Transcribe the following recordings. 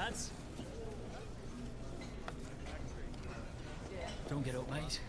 lads. Don't get up, mate.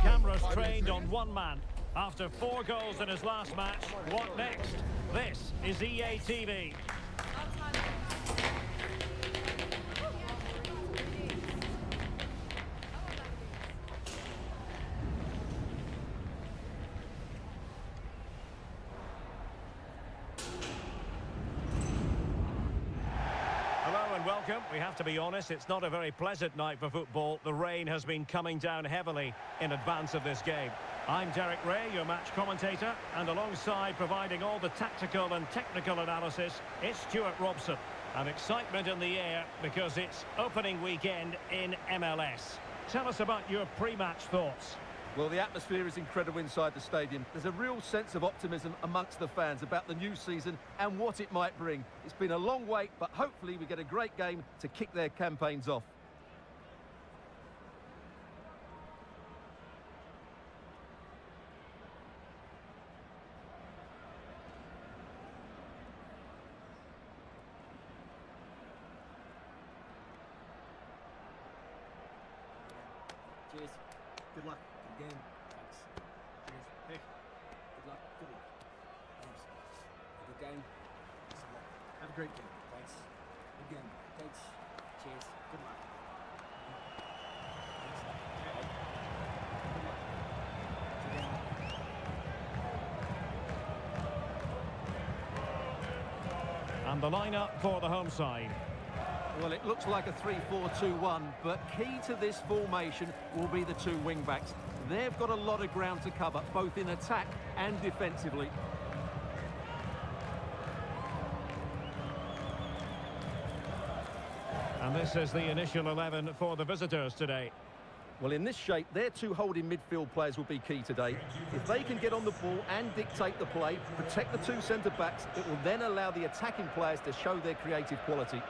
Cameras trained on one man. After 4 goals in his last match, what next? This is EA TV. Hello and welcome. We have to be honest, it's not a very pleasant night for football. The rain has been coming down heavily in advance of this game. I'm Derek Ray, your match commentator, and alongside providing all the tactical and technical analysis, it's Stuart Robson. And excitement in the air because it's opening weekend in MLS. Tell us about your pre-match thoughts. Well, the atmosphere is incredible inside the stadium. There's a real sense of optimism amongst the fans about the new season and what it might bring. It's been a long wait, but hopefully we get a great game to kick their campaigns off. Cheers. Good luck. Good game. Thanks. Cheers. Hey. Good luck. Good luck. Thanks. Good game. Thanks a lot. Have a great game. Thanks. Good game. Thanks. Cheers. Good luck. And the lineup for the home side. Well, it looks like a 3-4-2-1, but key to this formation will be the 2 wing-backs. They've got a lot of ground to cover, both in attack and defensively. And this is the initial 11 for the visitors today. Well, in this shape, their 2 holding midfield players will be key today. If they can get on the ball and dictate the play, protect the 2 centre-backs, it will then allow the attacking players to show their creative quality.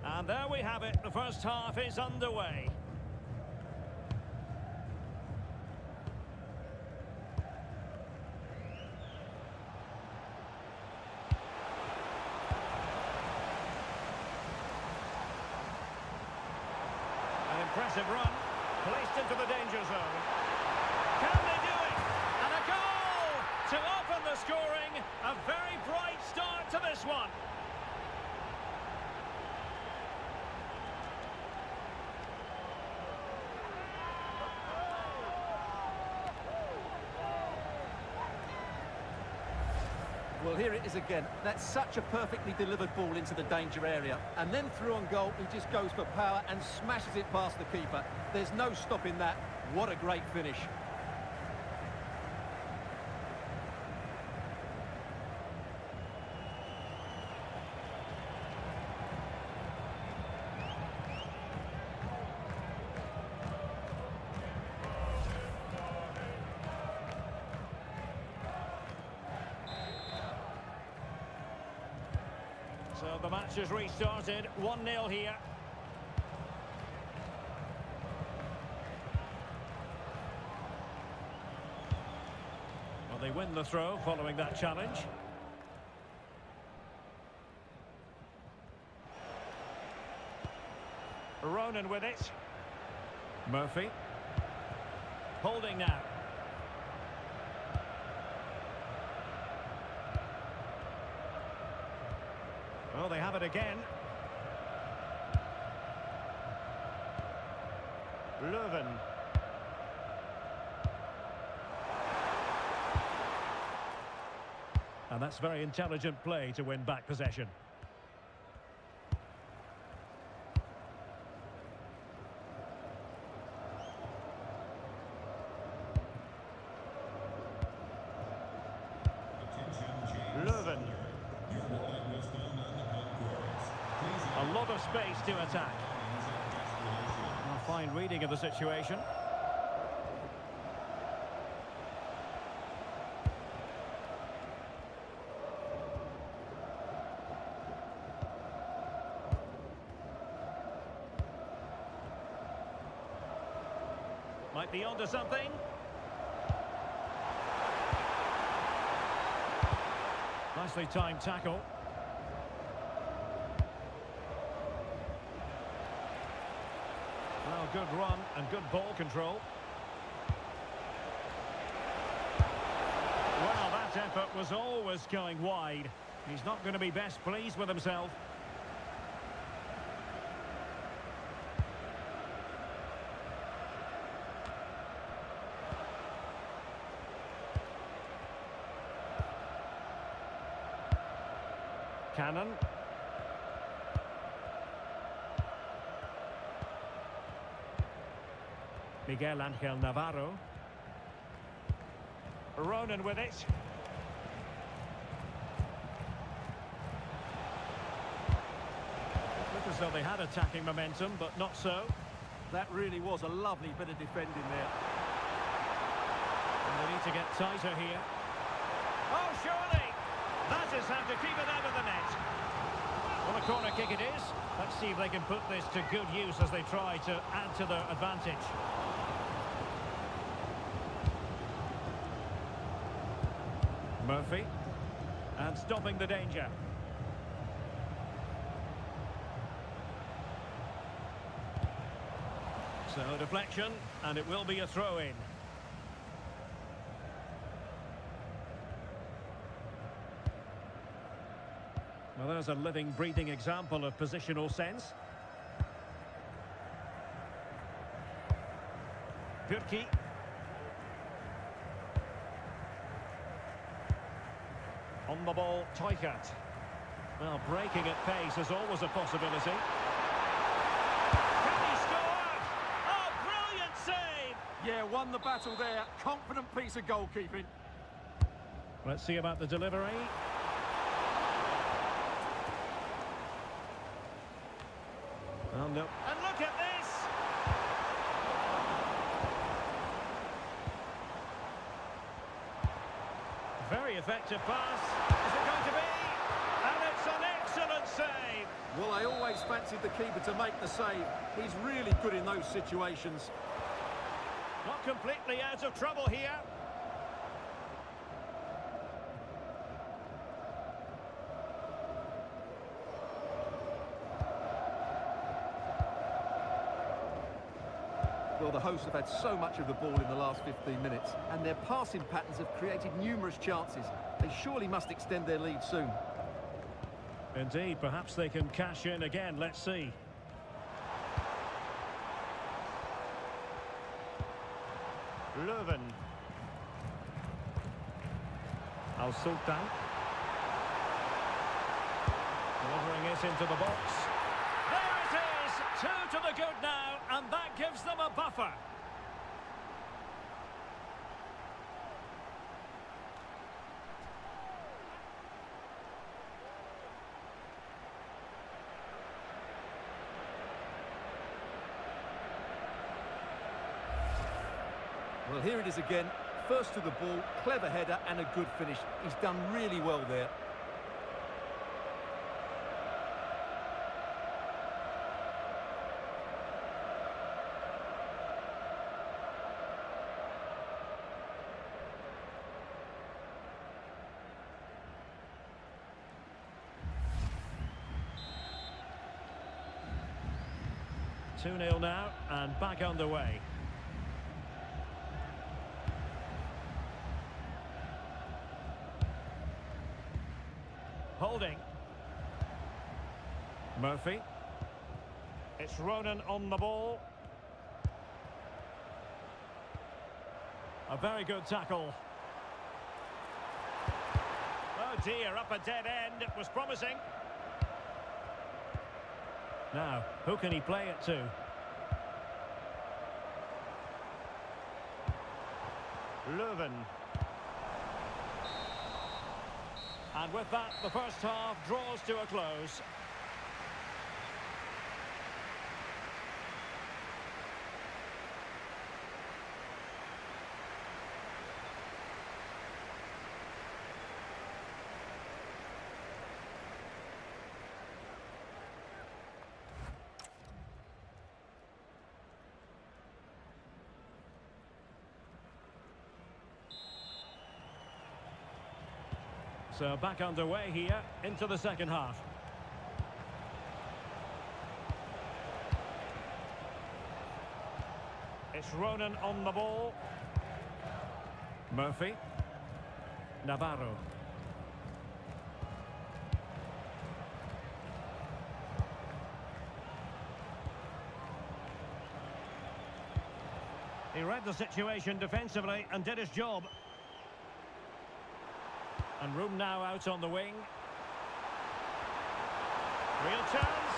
And there we have it, the first half is underway. impressive run. Placed into the danger zone. Can they do it? And a goal to open the scoring. A very bright start to this one. Well, here it is again. That's such a perfectly delivered ball into the danger area. And then through on goal, he just goes for power and smashes it past the keeper. There's no stopping that. What a great finish. So the match has restarted, 1-0 here. Well, they win the throw following that challenge. Ronan with it. Murphy. Holding now. Well, they have it again. Leuven. And that's very intelligent play to win back possession. Leuven. A lot of space to attack. A fine reading of the situation. Might be onto something. Nicely timed tackle. Well, good run and good ball control. Well, that effort was always going wide. He's not going to be best pleased with himself. Cannon. Miguel Angel Navarro. Ronan with it. Looked as though they had attacking momentum, but not so. That really was a lovely bit of defending there. And they need to get tighter here. Oh, surely! That is how to keep it out of the net. Well, a corner kick it is. Let's see if they can put this to good use as they try to add to their advantage. Murphy. And stopping the danger. So, deflection, and it will be a throw-in. Well, there's a living, breathing example of positional sense. Pürki. On the ball, Teuchert. Well, breaking at pace is always a possibility. Can he score? Oh, brilliant save! Yeah, won the battle there. Confident piece of goalkeeping. Let's see about the delivery. Oh, no. And look at this! Very effective pass. Is it going to be? And it's an excellent save. Well, I always fancied the keeper to make the save. He's really good in those situations. Not completely out of trouble here. Well, the hosts have had so much of the ball in the last 15 minutes, and their passing patterns have created numerous chances. They surely must extend their lead soon. Indeed, perhaps they can cash in again. Let's see. Leuven. Al Sultan. Delivering it into the box. There it is! 2 to the good now, and that gives them a buffer. Well, here it is again. First to the ball, clever header and a good finish. He's done really well there. Two 0 now, and back underway. Holding. Murphy. It's Ronan on the ball. A very good tackle. Oh dear, up a dead end. It was promising. Now, who can he play it to? Leuven. And with that, the first half draws to a close. So back underway here into the second half. It's Ronan on the ball. Murphy. Navarro. He read the situation defensively and did his job. And room now out on the wing. Real chance.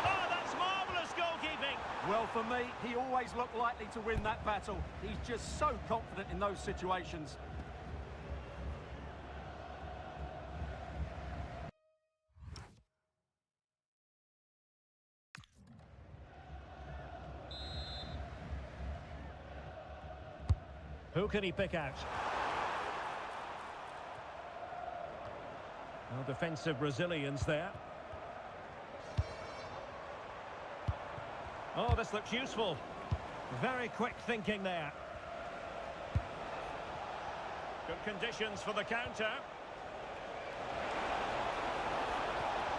Oh, that's marvellous goalkeeping. Well, for me, he always looked likely to win that battle. He's just so confident in those situations. Who can he pick out? Well, defensive resilience there. Oh, this looks useful. Very quick thinking there. Good conditions for the counter.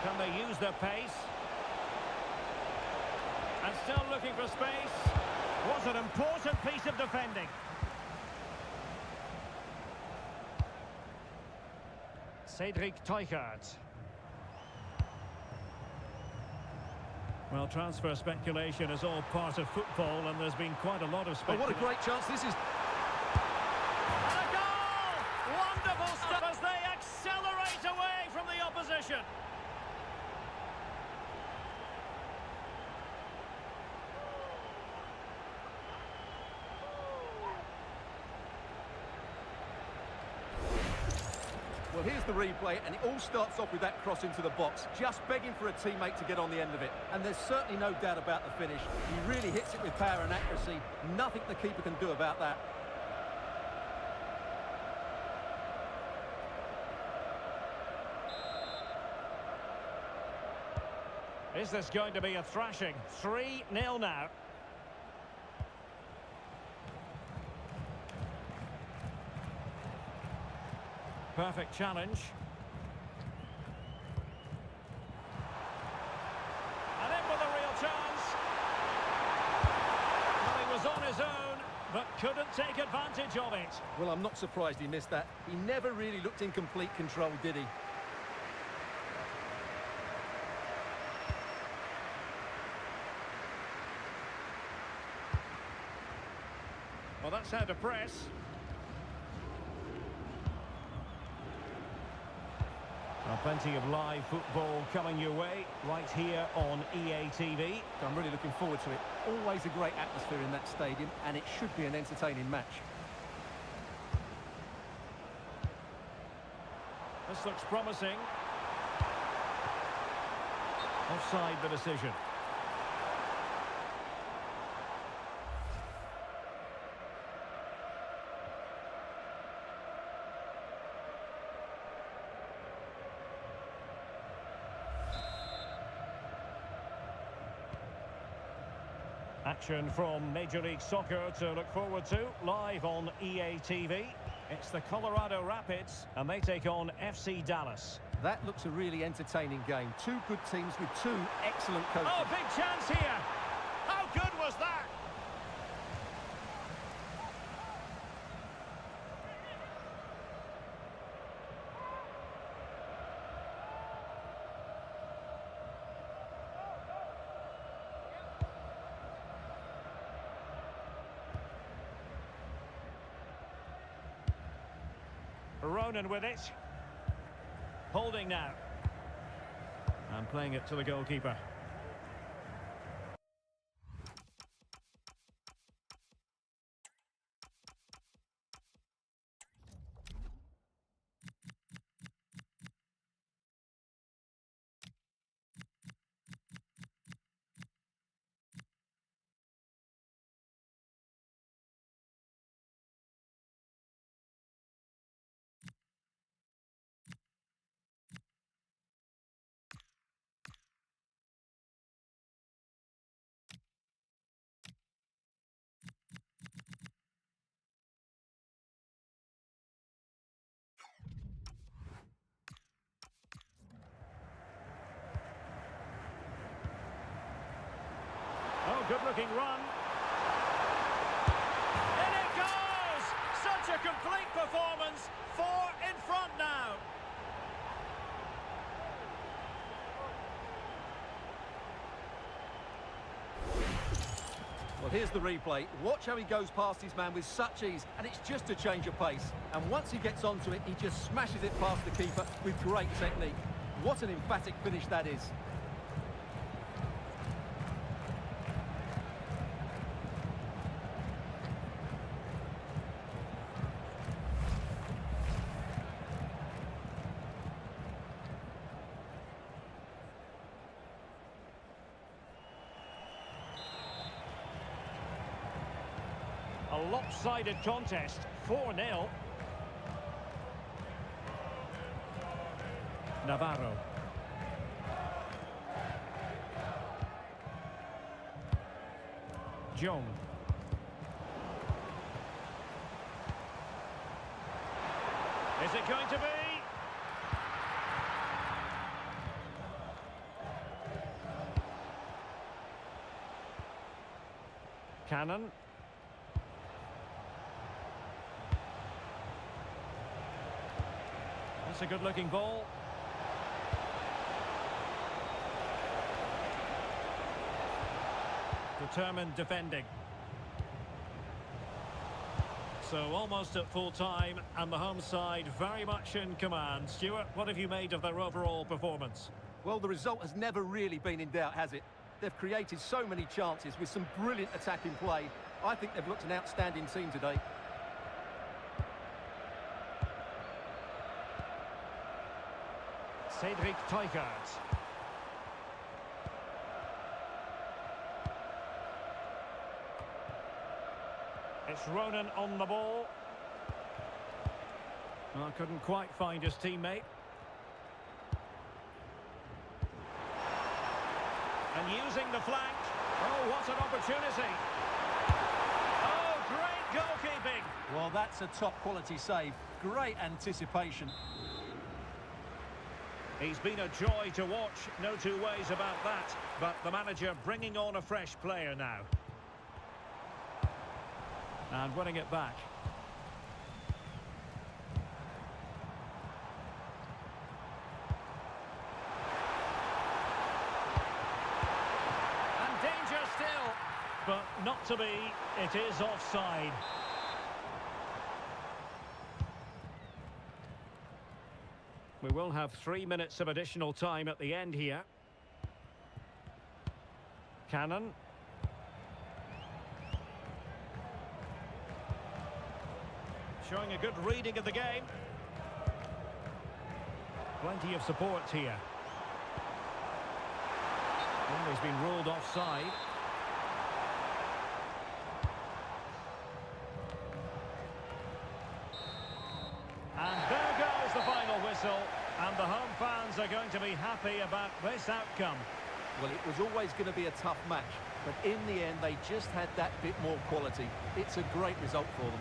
Can they use their pace? And still looking for space. Was an important piece of defending. Cedric Teuchert. Well, transfer speculation is all part of football, and there's been quite a lot of speculation. Oh, what a great chance this is. And a goal! Wonderful stuff as they accelerate away from the opposition. Well, here's the replay, and it all starts off with that cross into the box, just begging for a teammate to get on the end of it. And there's certainly no doubt about the finish. He really hits it with power and accuracy. Nothing the keeper can do about that. Is this going to be a thrashing? 3-0 now. Perfect challenge. And in with a real chance. Well, he was on couldn't take advantage of it. Well, I'm not surprised he missed that. He never really looked in complete control, did he? Well, that's how to press. Well, plenty of live football coming your way right here on EA TV. I'm really looking forward to it. Always a great atmosphere in that stadium, and it should be an entertaining match. This looks promising. Offside the decision. Action from Major League Soccer to look forward to live on EA TV. It's the Colorado Rapids and they take on FC Dallas. That looks a really entertaining game. Two good teams with two excellent coaches. Oh, big chance here! How good was that? Ronan with it. Holding now. And playing it to the goalkeeper. Oh, good-looking run. In it goes! Such a complete performance. 4 in front now. Well, here's the replay. Watch how he goes past his man with such ease, and it's just a change of pace. And once he gets onto it, he just smashes it past the keeper with great technique. What an emphatic finish that is. A lopsided contest, 4-0. Navarro. Jong. Is it going to be? Cannon. That's a good-looking ball. Determined defending. So almost at full time, and the home side very much in command. Stuart, what have you made of their overall performance? Well, the result has never really been in doubt, has it? They've created so many chances with some brilliant attacking play. I think they've looked an outstanding team today. Cedric Teuchert. It's Ronan on the ball. Well, couldn't quite find his teammate. And using the flank. Oh, what an opportunity. Oh, great goalkeeping. Well, that's a top-quality save. Great anticipation. He's been a joy to watch, no two ways about that. But the manager bringing on a fresh player now. And winning it back. And danger still. But not to be. It is offside. We will have 3 minutes of additional time at the end here. Cannon. Showing a good reading of the game. Plenty of support here. Well, he's been ruled offside. And there goes the final whistle. And the home fans are going to be happy about this outcome. Well, it was always going to be a tough match, but in the end, they just had that bit more quality. It's a great result for them.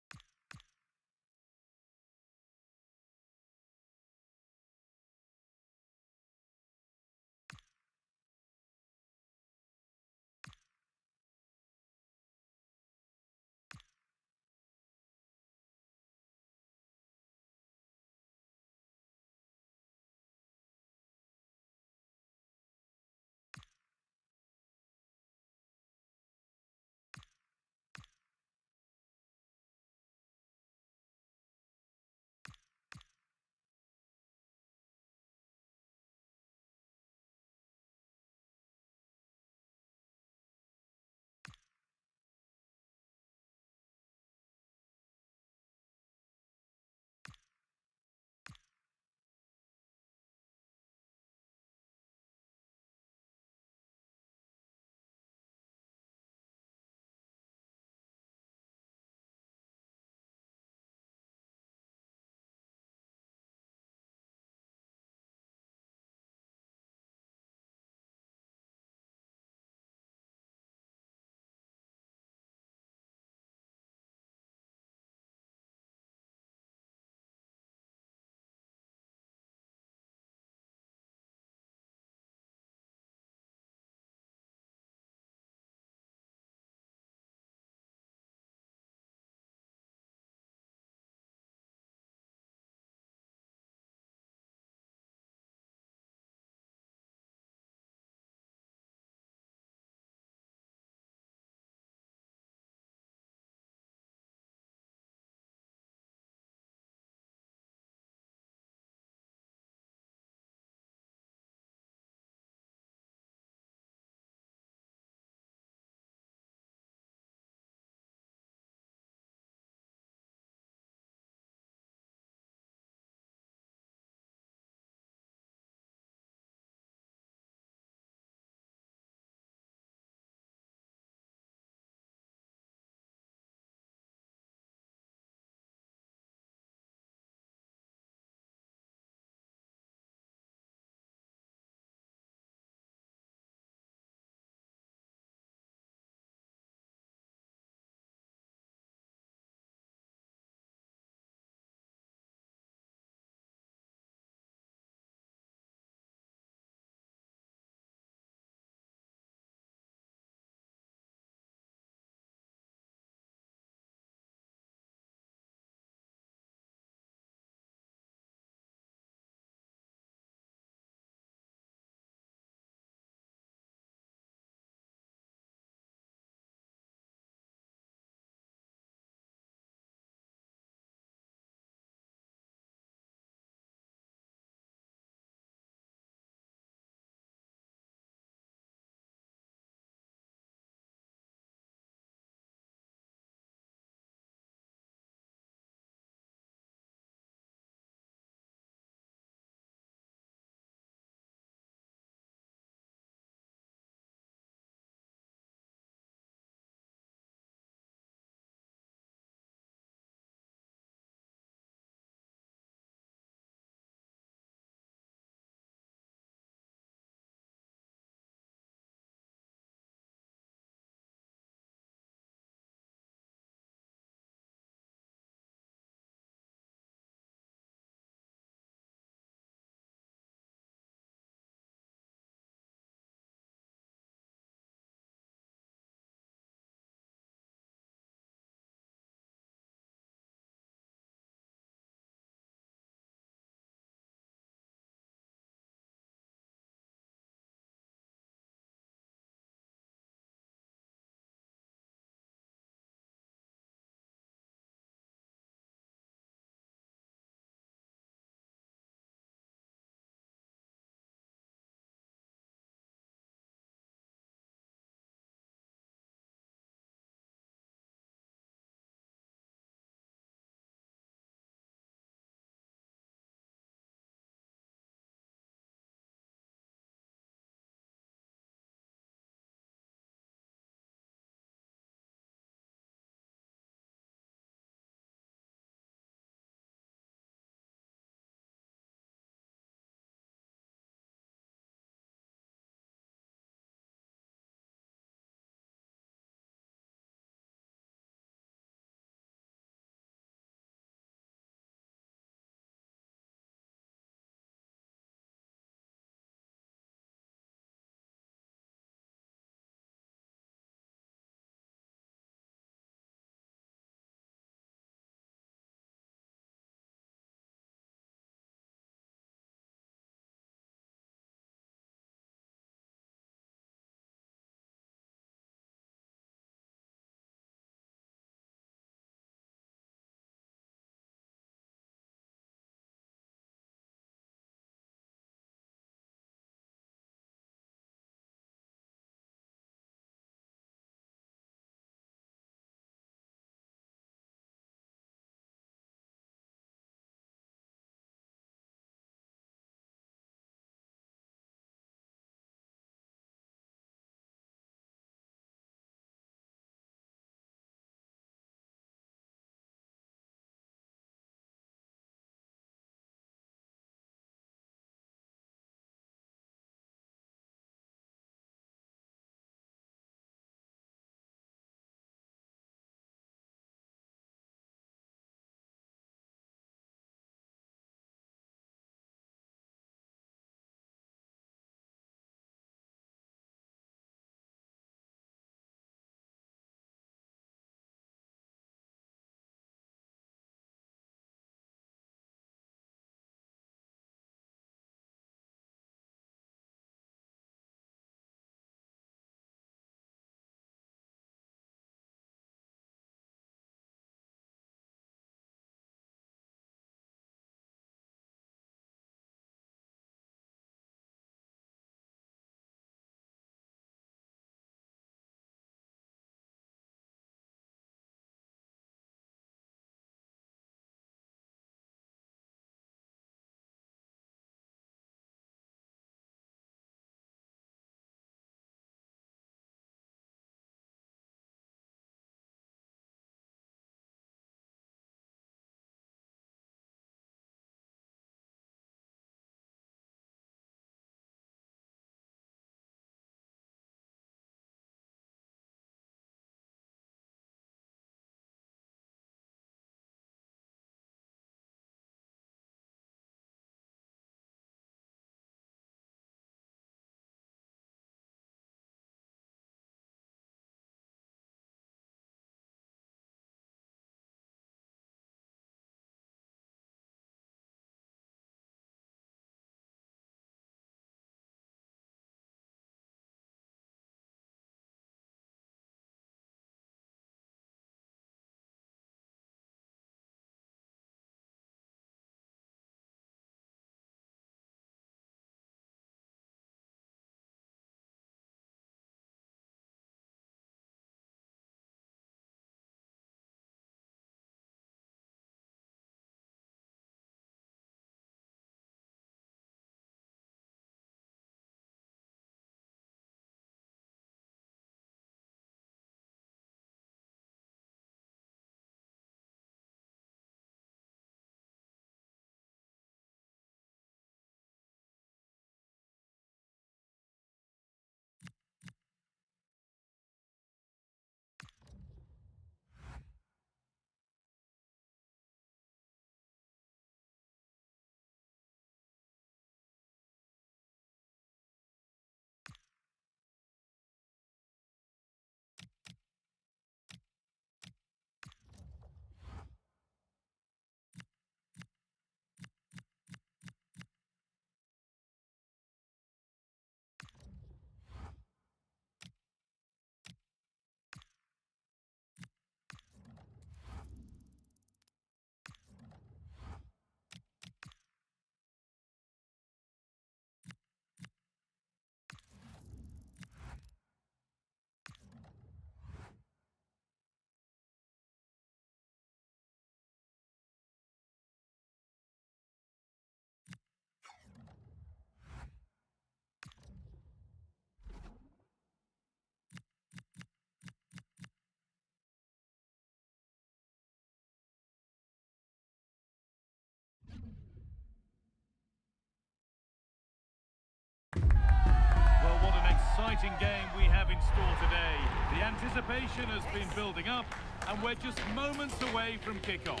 exciting game we have in store today. The anticipation has been building up, and we're just moments away from kickoff.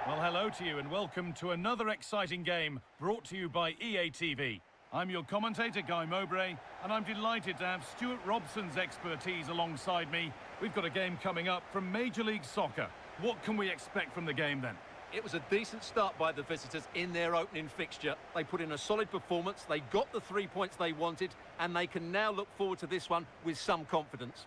Well, hello to you and welcome to another exciting game brought to you by EA TV. I'm your commentator, Guy Mowbray, and I'm delighted to have Stuart Robson's expertise alongside me. We've got a game coming up from Major League Soccer. What can we expect from the game then? It was a decent start by the visitors in their opening fixture. They put in a solid performance, they got the 3 points they wanted, and they can now look forward to this one with some confidence.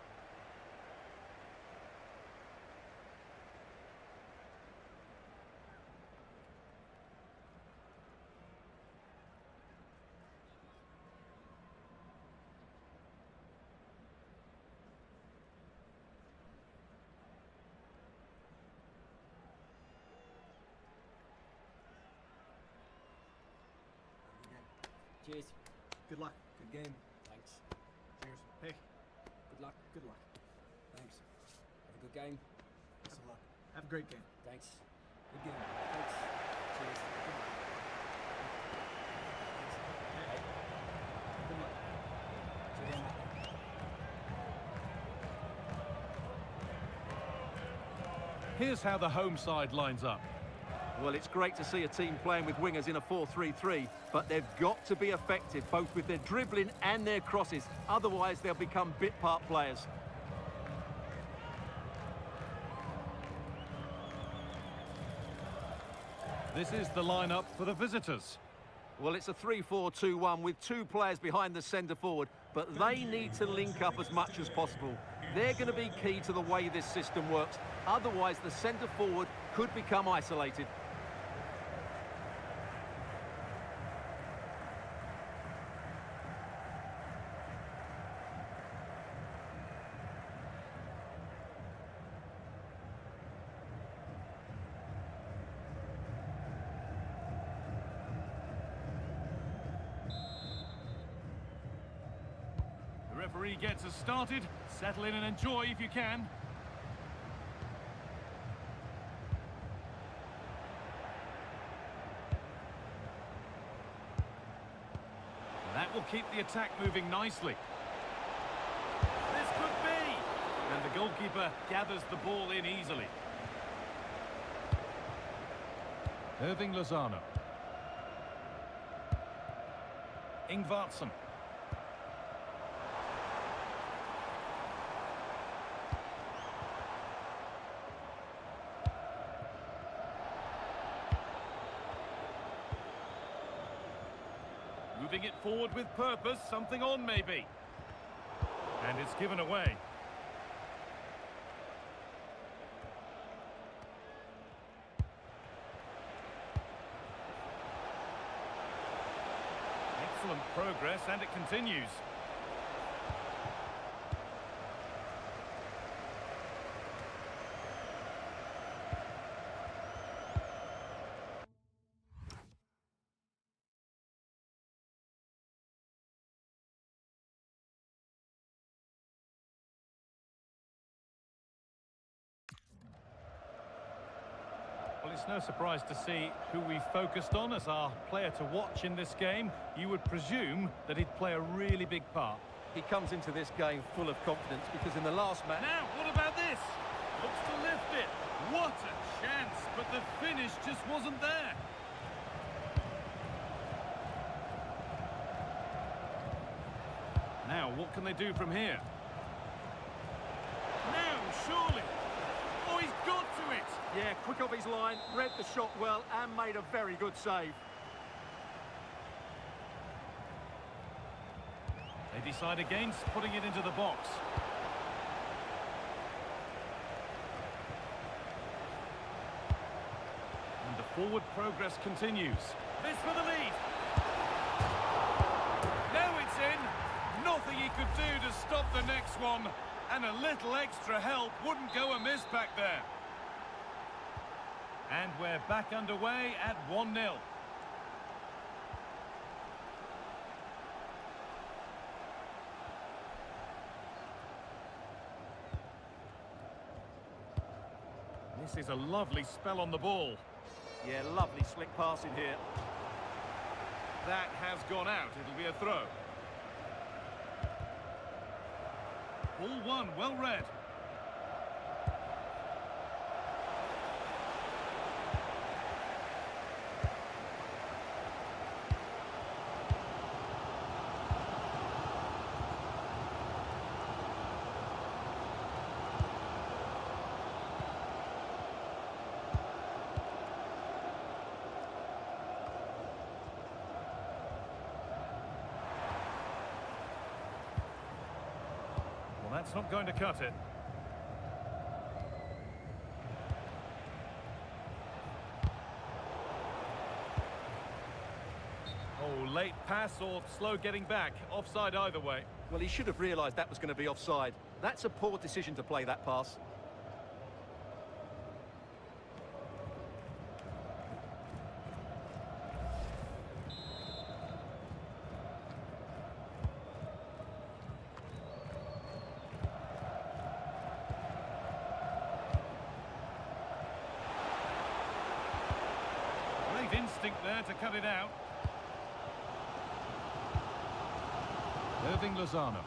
Cheers. Good luck. Good game. Thanks. Cheers. Hey. Good luck. Good luck. Thanks. Have a good game. Best of luck. Have a great game. Thanks. Good game. Thanks. Cheers. Good luck. Thanks. Hey. Good luck. Cheers. Here's how the home side lines up. Well, it's great to see a team playing with wingers in a 4-3-3, but they've got to be effective, both with their dribbling and their crosses. Otherwise, they'll become bit-part players. This is the lineup for the visitors. Well, it's a 3-4-2-1 with two players behind the centre-forward, but they need to link up as much as possible. They're going to be key to the way this system works. Otherwise, the centre-forward could become isolated. The referee gets us started. Settle in and enjoy if you can. That will keep the attack moving nicely. This could be! And the goalkeeper gathers the ball in easily. Irving Lozano. Ingvardsson. Moving it forward with purpose, something on maybe. And it's given away. Excellent progress, and it continues. Well, it's no surprise to see who we focused on as our player to watch in this game. You would presume that he'd play a really big part. He comes into this game full of confidence because in the last match... Now, what about this? Looks to lift it. What a chance, but the finish just wasn't there. Now, what can they do from here? Now, surely. Oh, he's got to it. Yeah, quick off his line, read the shot well and made a very good save. They decide against putting it into the box. And the forward progress continues. This for the lead. Now it's in. Nothing he could do to stop the next one. And a little extra help wouldn't go amiss back there. And we're back underway at 1-0. This is a lovely spell on the ball. Yeah, lovely slick passing here. That has gone out. It'll be a throw. Ball one, well read. Well, that's not going to cut it. Oh, late pass or slow getting back. Offside either way. Well, he should have realised that was going to be offside. That's a poor decision to play that pass. Great instinct there to cut it out. Irving Lozano.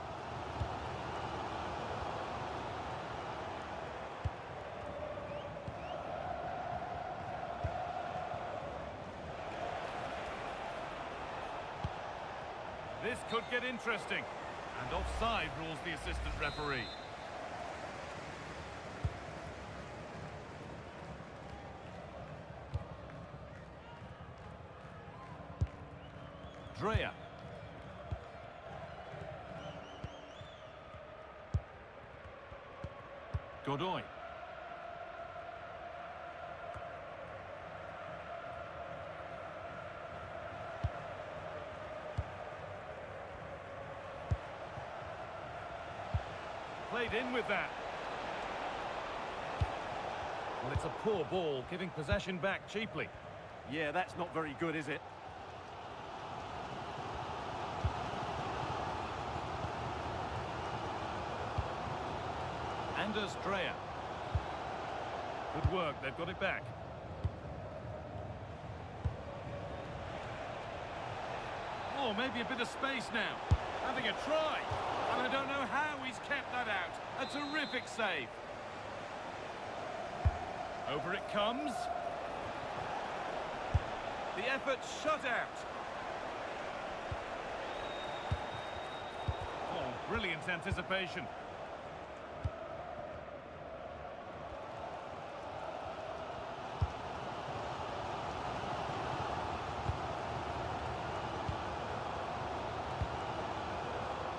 This could get interesting. And offside rules the assistant referee. Dreyer. Godoy. Played in with that. Well, it's a poor ball, giving possession back cheaply. Yeah, that's not very good, is it? Anders Dreyer. Good work, they've got it back. Oh, maybe a bit of space now. Having a try. And I don't know how he's kept that out. A terrific save. Over it comes. The effort shut out. Oh, brilliant anticipation.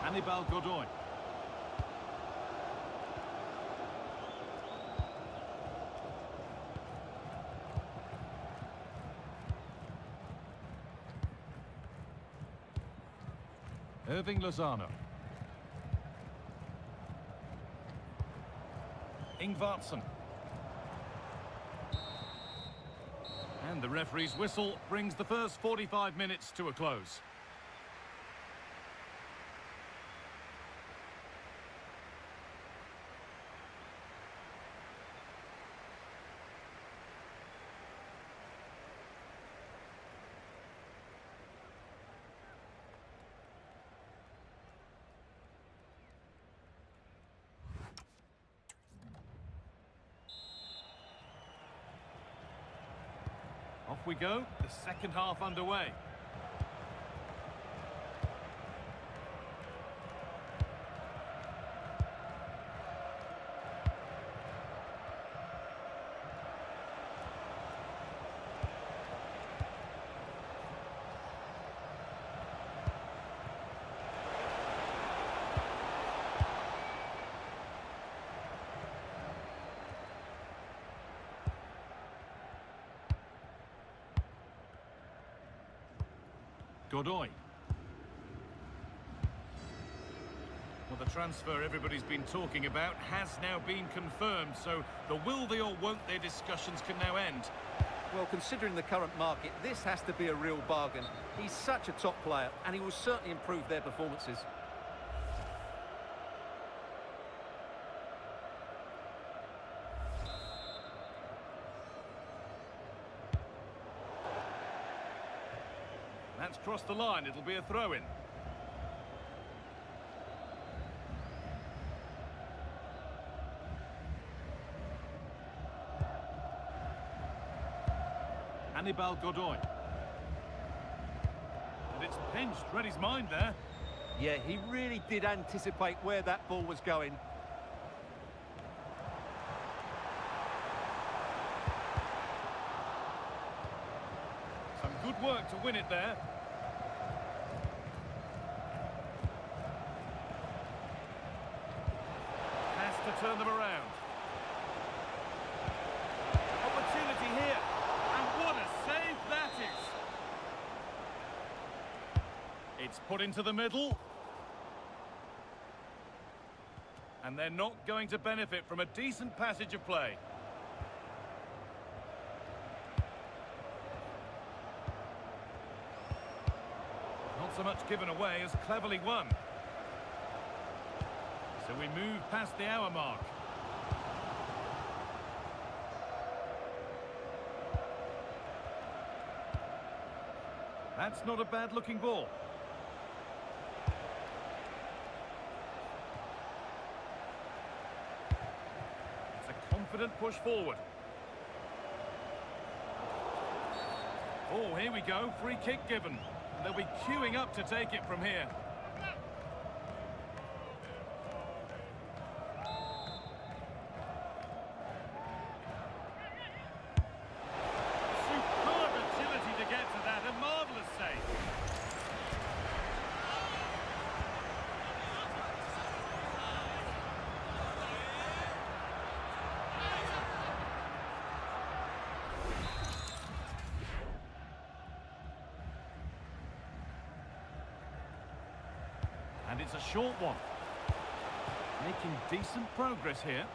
Hannibal Godoy. Irving Lozano. Ingvartsen. And the referee's whistle brings the first 45 minutes to a close. Off we go, the second half underway. Godoy. Well, the transfer everybody's been talking about has now been confirmed, so the will they or won't they discussions can now end. Well, considering the current market, this has to be a real bargain. He's such a top player, and he will certainly improve their performances. That's crossed the line. It'll be a throw-in. Hannibal Godoy. And it's pinched. Read his mind there. Yeah, he really did anticipate where that ball was going. Some good work to win it there. Has to turn them around. Opportunity here. And what a save that is. It's put into the middle. And they're not going to benefit from a decent passage of play. Not so much given away as cleverly won. So we move past the hour mark. That's not a bad-looking ball. It's a confident push forward. Oh, here we go. Free kick given. They'll be queuing up to take it from here. Superb agility to get to that. A marvellous save. And it's a short one. Making decent progress here.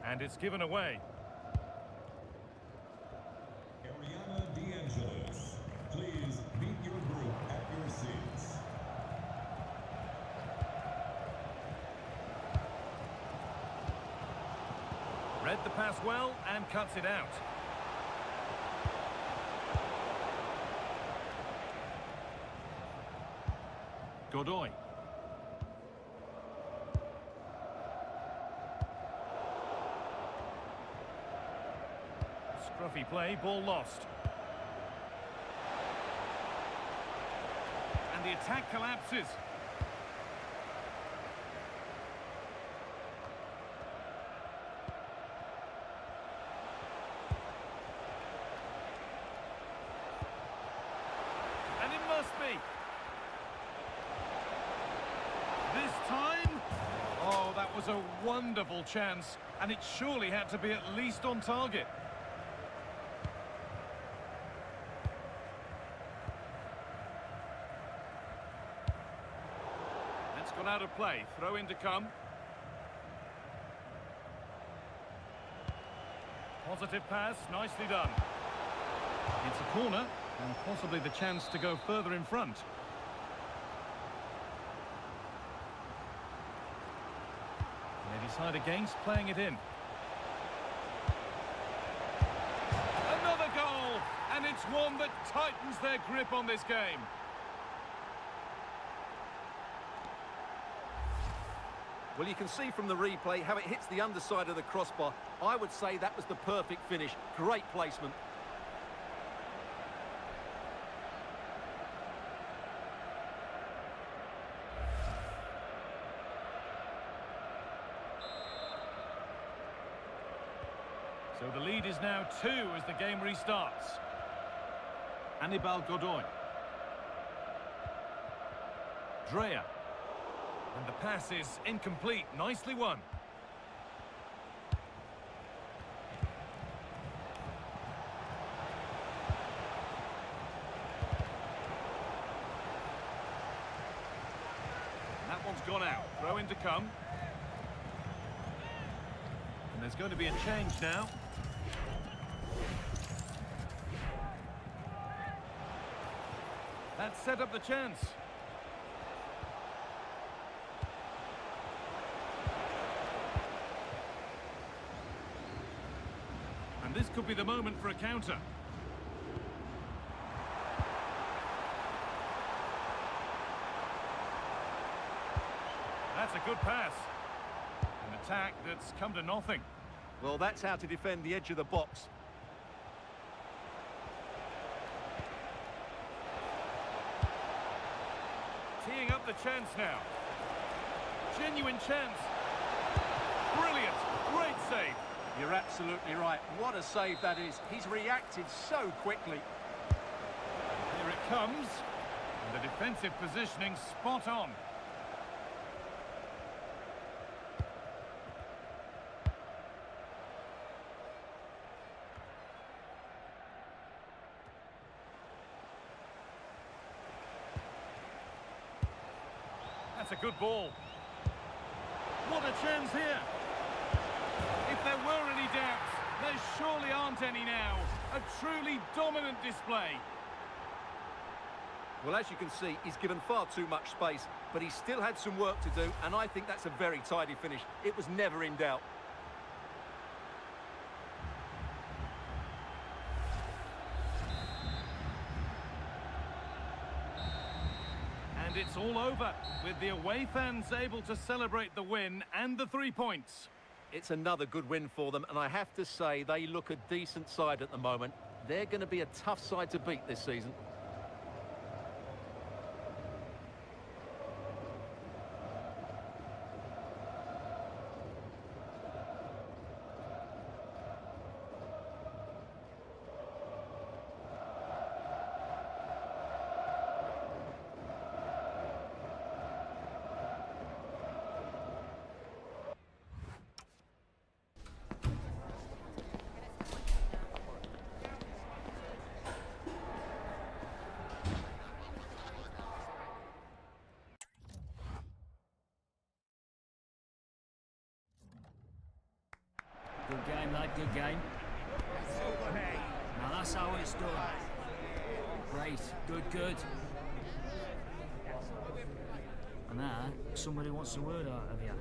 And it's given away. Ariana DeAngelis, please meet your group at your seats. Read the pass well and cuts it out. Godoy. Scruffy play, ball lost. And the attack collapses. And it must be. This time? Oh, that was a wonderful chance. And it surely had to be at least on target. That's gone out of play. Throw in to come. Positive pass, nicely done. It's a corner, and possibly the chance to go further in front. They decide against playing it in. Another goal, and it's one that tightens their grip on this game. Well, you can see from the replay how it hits the underside of the crossbar. I would say that was the perfect finish. Great placement. So the lead is now 2 as the game restarts. Hannibal Godoy. Dreyer. And the pass is incomplete. Nicely won. That one's gone out. Throw in to come. And there's going to be a change now. That set up the chance. And this could be the moment for a counter. That's a good pass. An attack that's come to nothing. Well, that's how to defend the edge of the box. Teeing up the chance now. Genuine chance. Brilliant. Great save. You're absolutely right. What a save that is. He's reacted so quickly. Here it comes. And the defensive positioning spot on. That's a good ball. What a chance here. If there were any doubts, there surely aren't any now. A truly dominant display. Well, as you can see, he's given far too much space, but he still had some work to do, and I think that's a very tidy finish. It was never in doubt. And it's all over, with the away fans able to celebrate the win and the 3 points. It's another good win for them, and I have to say they look a decent side at the moment. They're going to be a tough side to beat this season. Good game, lad, good game. Now that's how it's done. Great, good. And now, somebody wants a word out of you.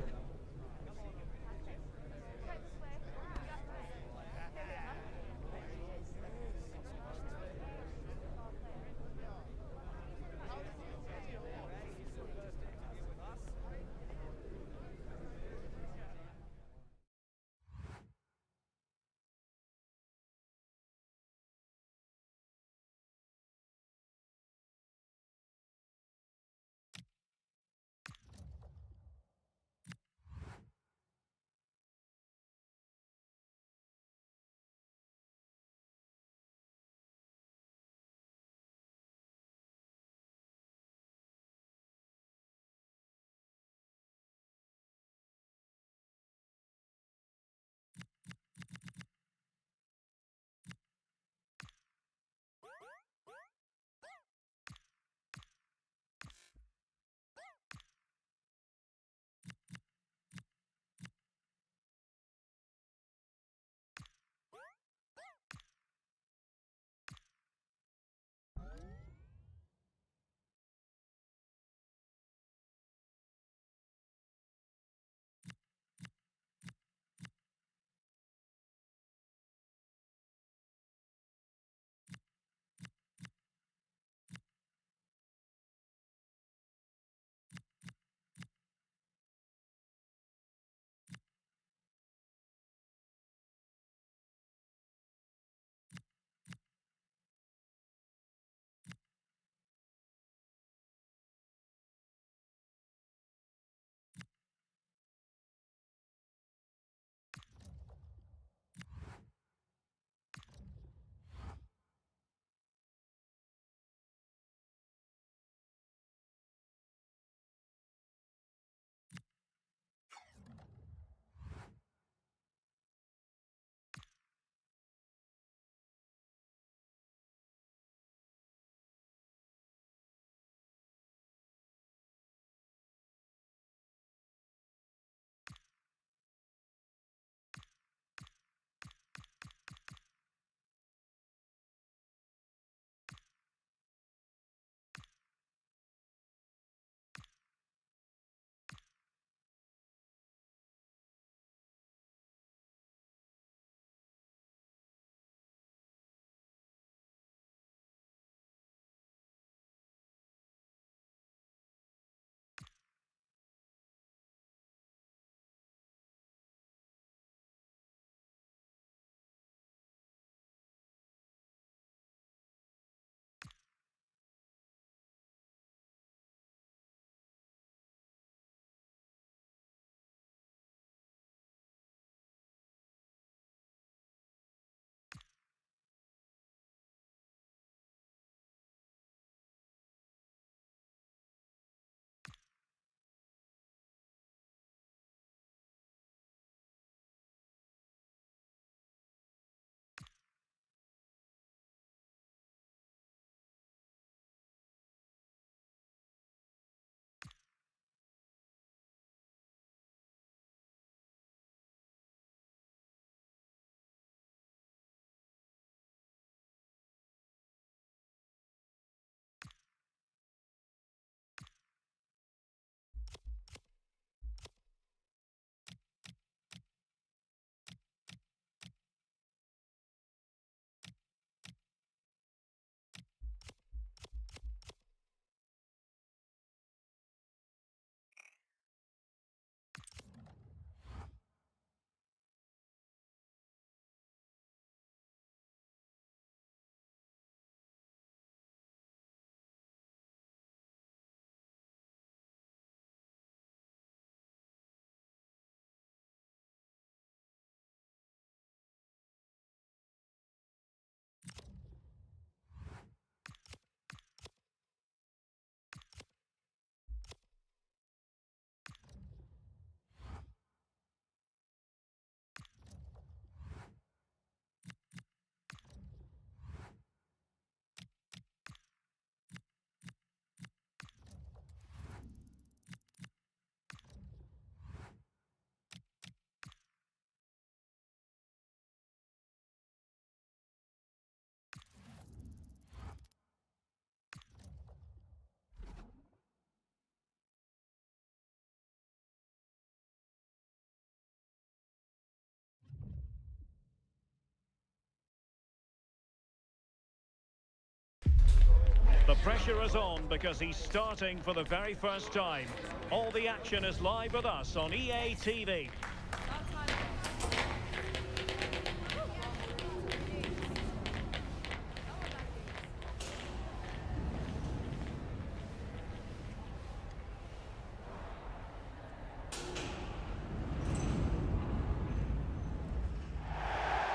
The pressure is on because he's starting for the very first time. All the action is live with us on EA TV.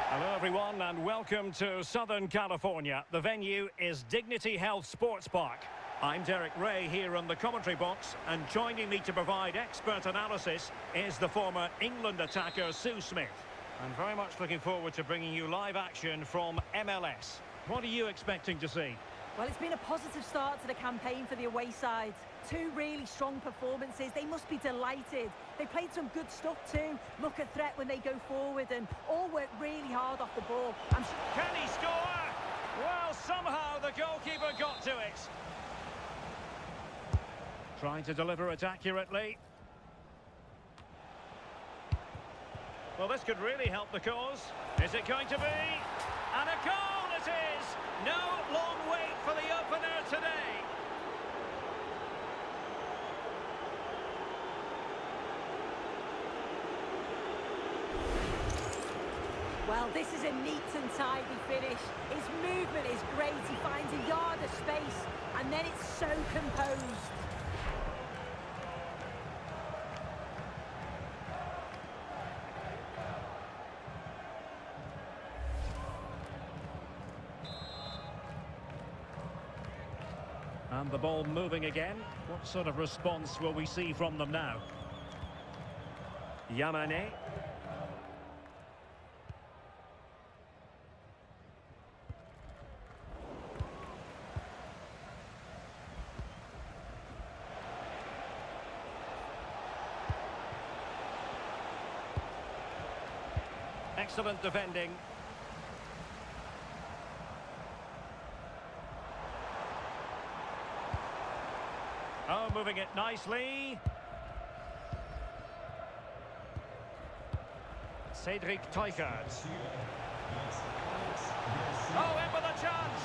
Hello everyone and welcome to Southern California. The venue is Dignity Health Sports Park. I'm Derek Ray here in the commentary box, and joining me to provide expert analysis is the former England attacker Sue Smith. I'm very much looking forward to bringing you live action from MLS. What are you expecting to see? Well, it's been a positive start to the campaign for the away side. Two really strong performances. They must be delighted. They played some good stuff too. Look at threat when they go forward and all work really hard off the ball. Can he score? Well, somehow the goalkeeper got to it. Trying to deliver it accurately. Well, this could really help the cause. Is it going to be? And a goal it is! No long wait for the opener today. Well, this is a neat and tidy finish. His movement is great. He finds a yard of space and then it's so composed. And the ball moving again. What sort of response will we see from them now? Yamane. Excellent defending. Oh, moving it nicely. Cedric Teuchert. Oh, in with a chance.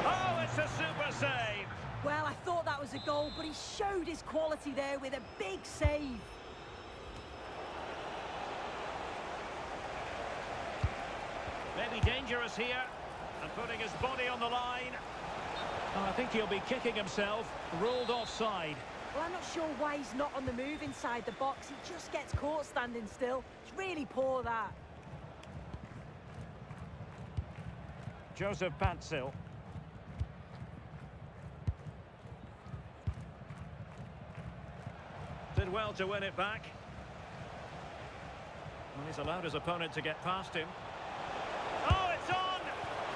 Oh, it's a super save. Well, I thought that was a goal, but he showed his quality there with a big save. Maybe dangerous here, and putting his body on the line. Oh, I think he'll be kicking himself. Ruled offside. Well, I'm not sure why he's not on the move inside the box. He just gets caught standing still. It's really poor, that. Joseph Patzil. Did well to win it back. Well, he's allowed his opponent to get past him. Oh, it's on!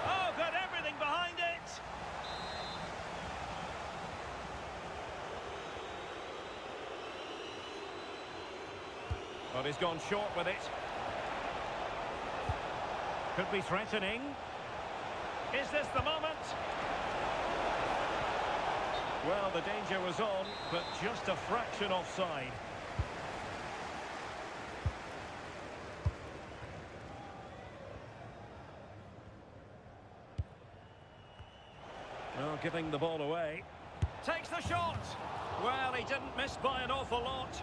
Oh, got everything behind it! Well, he's gone short with it. Could be threatening. Is this the moment? Well, the danger was on, but just a fraction offside. Well, giving the ball away. Takes the shot! Well, he didn't miss by an awful lot.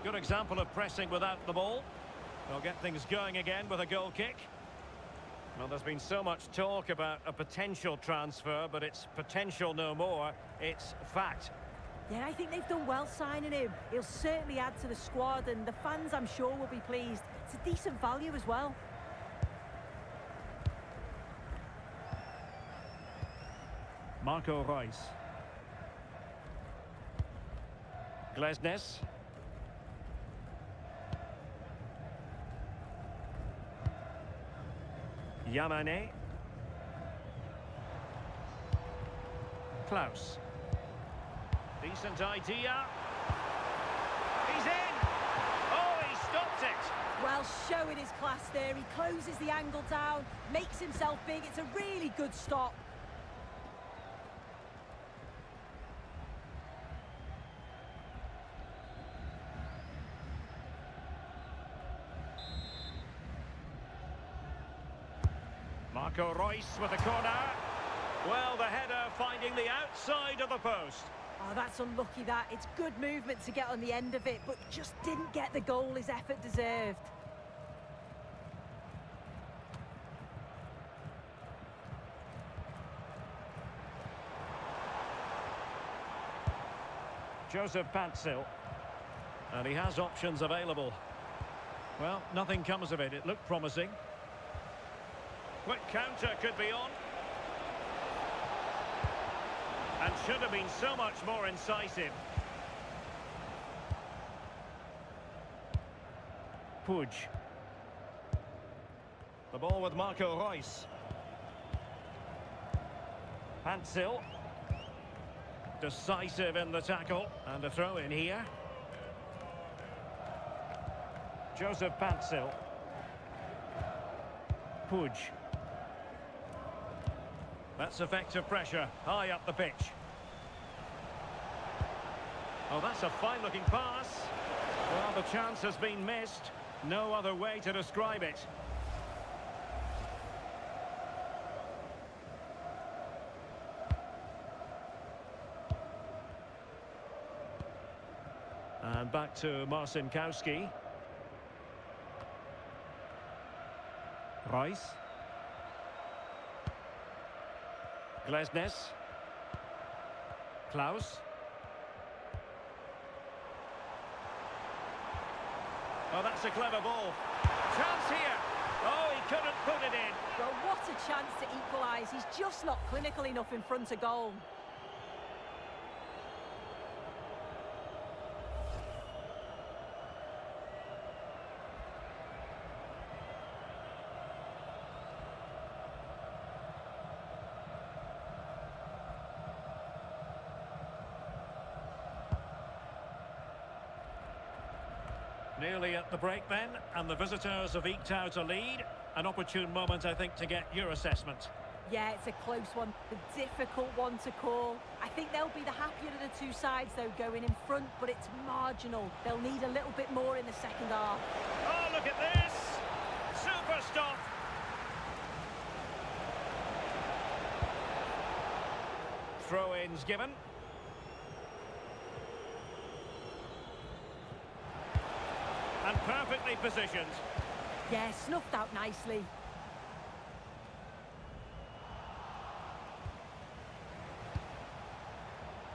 Good example of pressing without the ball. They'll get things going again with a goal kick. Well, there's been so much talk about a potential transfer, but it's potential no more. It's fact. Yeah, I think they've done well signing him. He'll certainly add to the squad, and the fans, I'm sure, will be pleased. It's a decent value as well. Marco Reus. Glesnes. Yamane. Klaus. Decent idea. He's in! Oh, he stopped it! Well, showing his class there. He closes the angle down, makes himself big. It's a really good stop. Marco Reus with a corner. Well, the header finding the outside of the post. Oh, that's unlucky that. It's good movement to get on the end of it, but just didn't get the goal his effort deserved. Joseph Patzil. And he has options available. Well, nothing comes of it. It looked promising. Quick counter could be on. And should have been so much more incisive. Puig. The ball with Marco Reus. Patzil. Decisive in the tackle. And a throw in here. Joseph Patzil. Puig. That's effective pressure, high up the pitch. Oh, that's a fine-looking pass. Well, the chance has been missed. No other way to describe it. And back to Marcinkowski. Reus. Glesnes. Klaus. Oh, that's a clever ball. Chance here. Oh, he couldn't put it in. Well, what a chance to equalise. He's just not clinical enough in front of goal. Nearly at the break then, and the visitors have eked out a lead. An opportune moment, I think, to get your assessment. Yeah, it's a close one, a difficult one to call. I think they'll be the happier of the two sides, though, going in front, but it's marginal. They'll need a little bit more in the second half. Oh, look at this! Super stop! Throw-ins given. And perfectly positioned. Yeah, snuffed out nicely.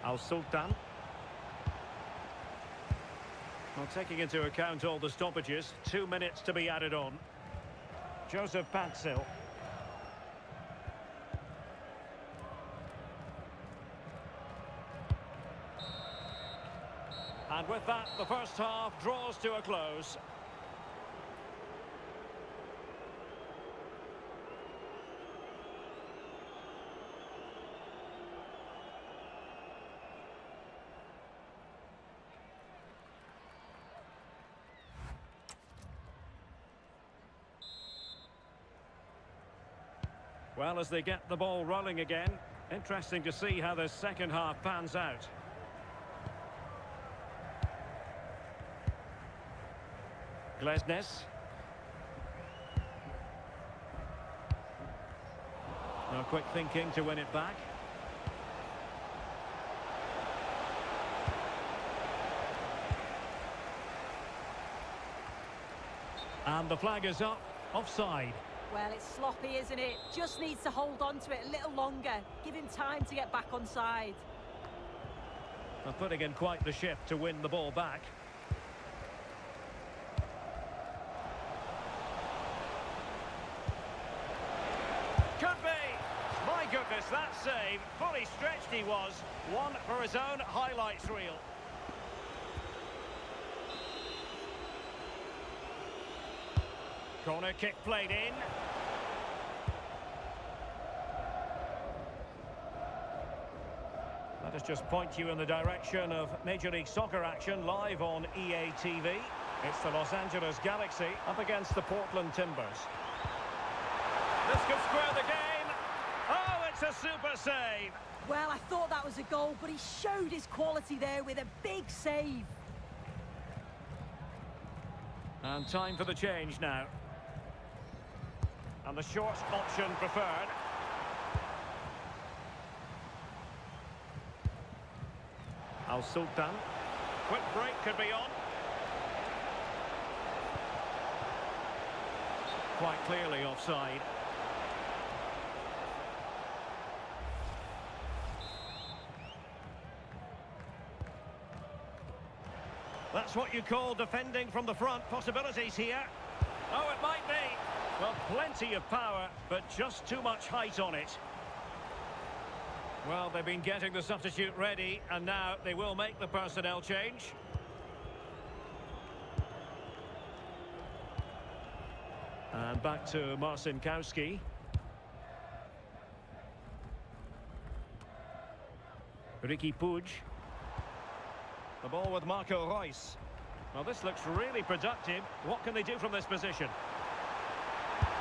Al Sultan. Well, taking into account all the stoppages, 2 minutes to be added on. Joseph Patzil. And with that, the first half draws to a close. Well, as they get the ball rolling again, interesting to see how the second half pans out. Glesnes. No quick thinking to win it back. And the flag is up. Offside. Well, it's sloppy, isn't it? Just needs to hold on to it a little longer. Give him time to get back on side. They're putting in quite the shift to win the ball back. Could be! My goodness, that save. Fully stretched he was. One for his own highlights reel. Corner kick played in. Let us just point you in the direction of Major League Soccer action live on EA TV. It's the Los Angeles Galaxy up against the Portland Timbers. This could square the game. Oh, it's a super save. Well, I thought that was a goal, but he showed his quality there with a big save. And time for the change now. And the short option preferred. Al Sultan. Quick break could be on. Quite clearly offside. That's what you call defending from the front. Possibilities here. Oh, it might be. Well, plenty of power, but just too much height on it. Well, they've been getting the substitute ready, and now they will make the personnel change. And back to Marcinkowski. Riqui Puig. The ball with Marco Reus. Well, this looks really productive. What can they do from this position?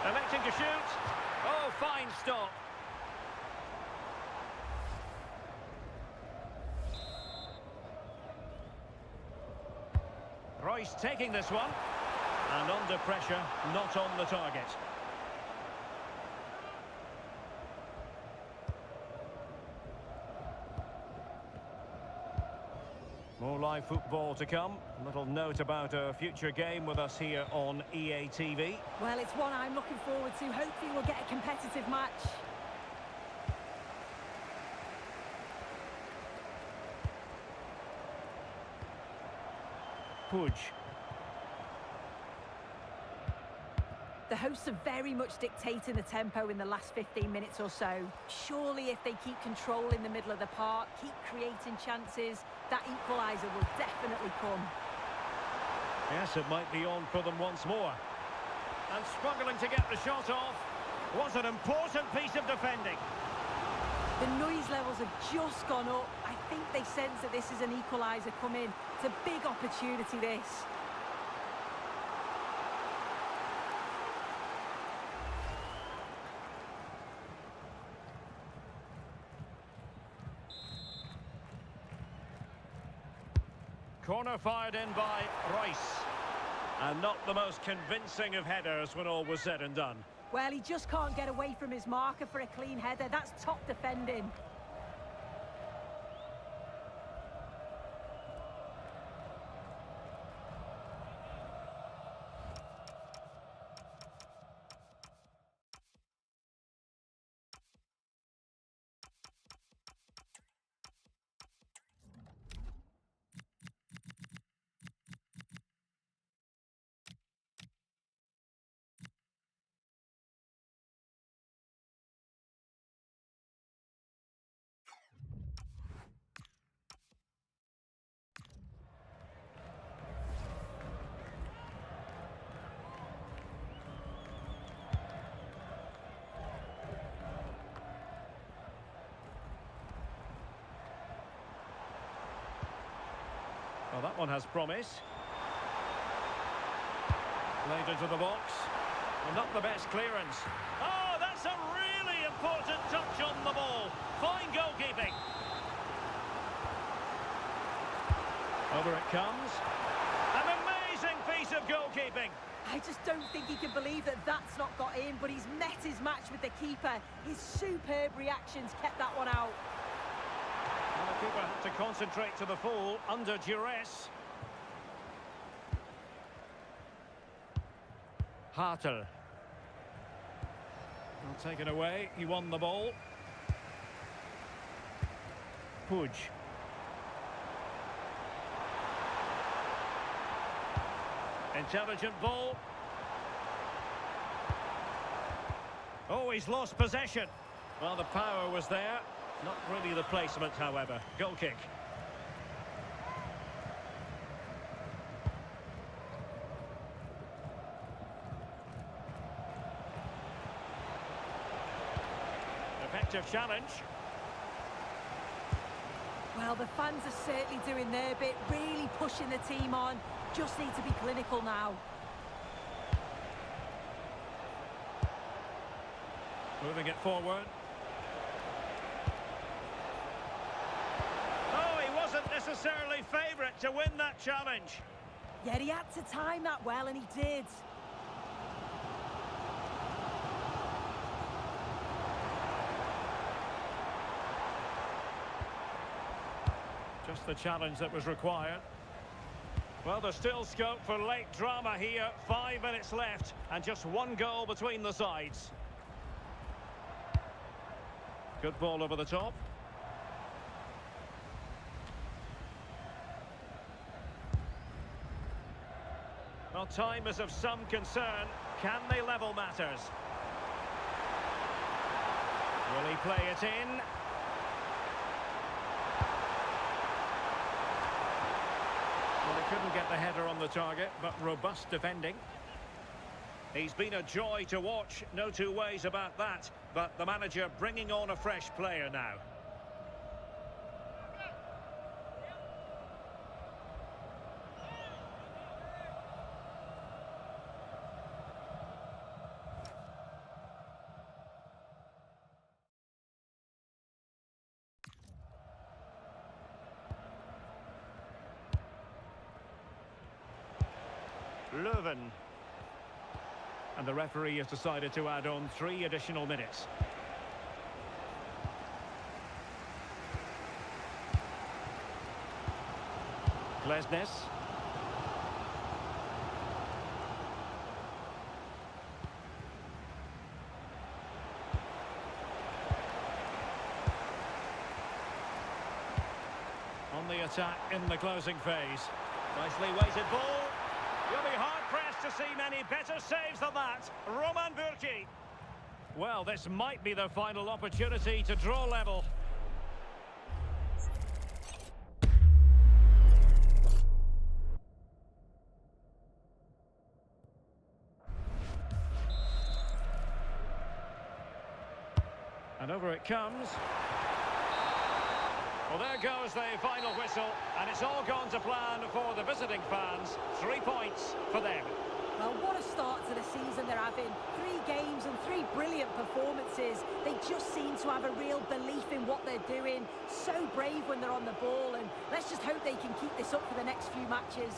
Electing to shoot. Oh, fine stop. Reus taking this one. And under pressure, not on the target. More live football to come. A little note about a future game with us here on EA TV. Well, it's one I'm looking forward to. Hopefully we'll get a competitive match. Puig. The hosts are very much dictating the tempo in the last 15 minutes or so. Surely if they keep control in the middle of the park, keep creating chances, that equaliser will definitely come. Yes, it might be on for them once more. And struggling to get the shot off. Was an important piece of defending. The noise levels have just gone up. I think they sense that this is an equaliser coming. It's a big opportunity, this. Corner fired in by Reus. And not the most convincing of headers when all was said and done. Well, he just can't get away from his marker for a clean header. That's top defending. Well, that one has promise. Played into the box. Well, not the best clearance. Oh, that's a really important touch on the ball. Fine goalkeeping. Over it comes. An amazing piece of goalkeeping. I just don't think he can believe that that's not got in, but he's met his match with the keeper. His superb reactions kept that one out. And the keeper had to concentrate to the full under duress. Hartel. Well, taken away, he won the ball. Puig. Intelligent ball. Oh, he's lost possession. Well, the power was there. Not really the placement, however. Goal kick. Effective challenge. Well, the fans are certainly doing their bit, really pushing the team on. Just need to be clinical now. Moving it forward. Oh, he wasn't necessarily favourite to win that challenge. Yet he had to time that well, and he did. Just the challenge that was required. Well, there's still scope for late drama here. 5 minutes left and just one goal between the sides. Good ball over the top. Well, time is of some concern. Can they level matters? Will he play it in? Well, he couldn't get the header on the target, but robust defending. He's been a joy to watch, no two ways about that. But the manager bringing on a fresh player now. Leuven. And the referee has decided to add on 3 additional minutes. Glesnes. On the attack in the closing phase. Nicely weighted ball. You'll be hard-pressed to see many better saves than that. Roman Bürki. Well, this might be the final opportunity to draw level. And over it comes. Well, there goes the final whistle, and it's all gone to plan for the visiting fans. 3 points for them. Well, what a start to the season they're having. 3 games and 3 brilliant performances. They just seem to have a real belief in what they're doing. So brave when they're on the ball, and let's just hope they can keep this up for the next few matches.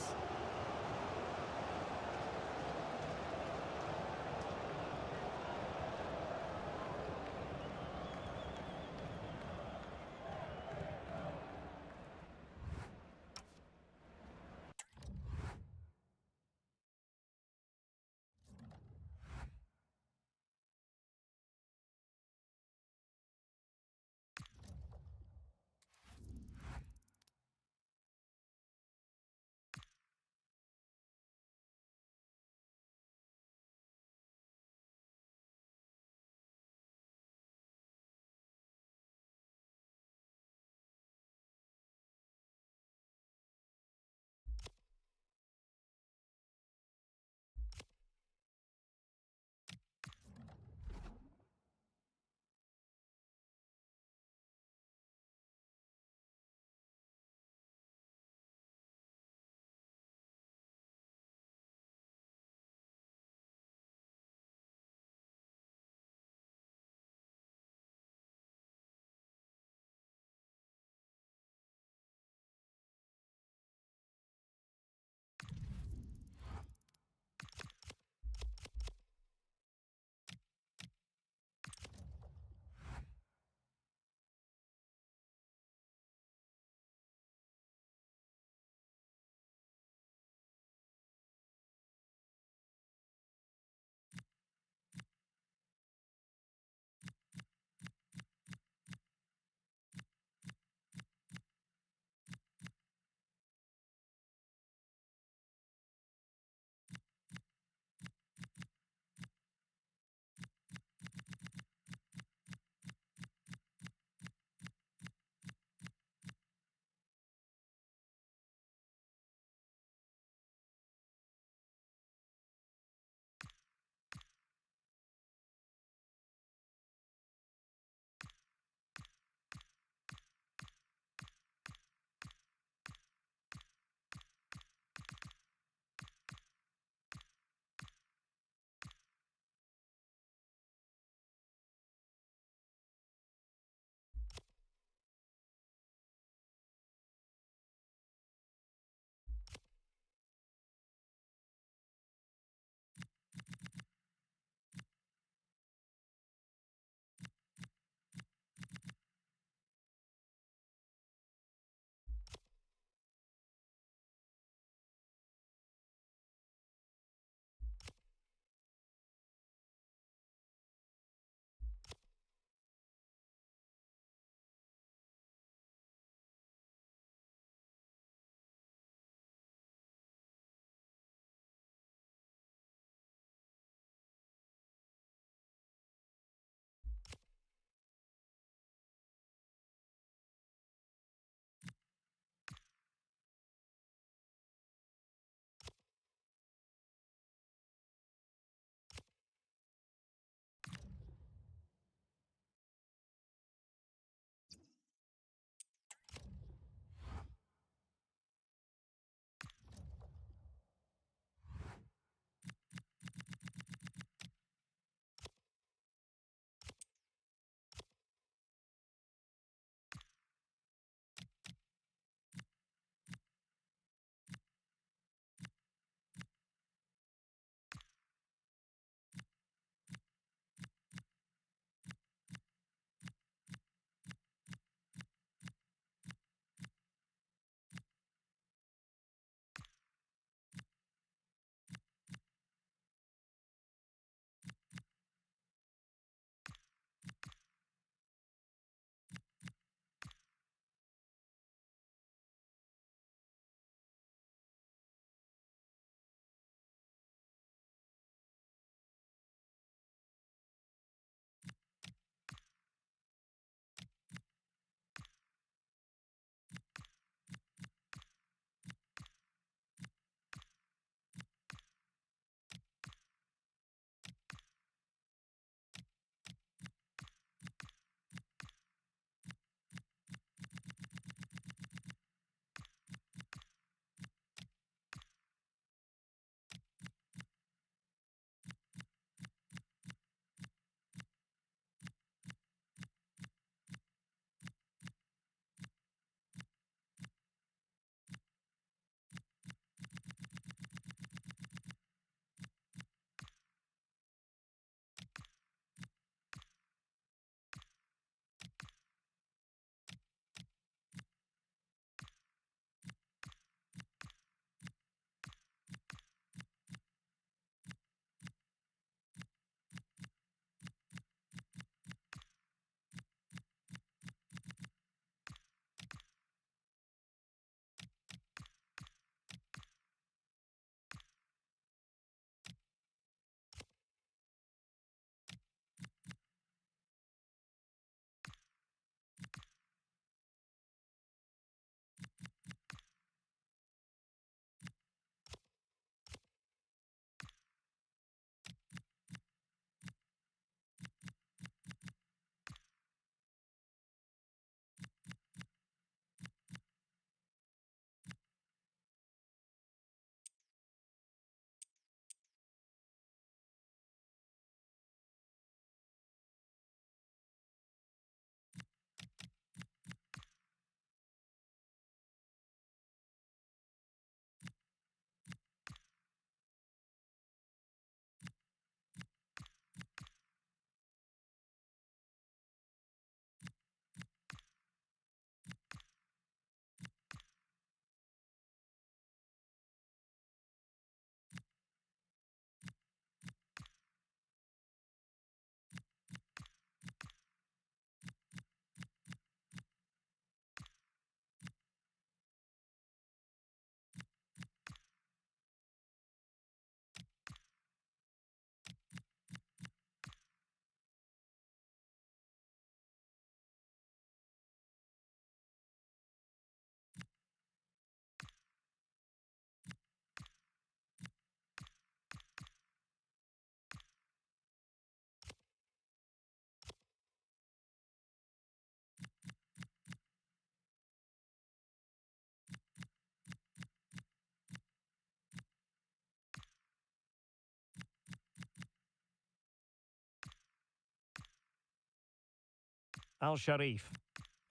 Al-Sharif,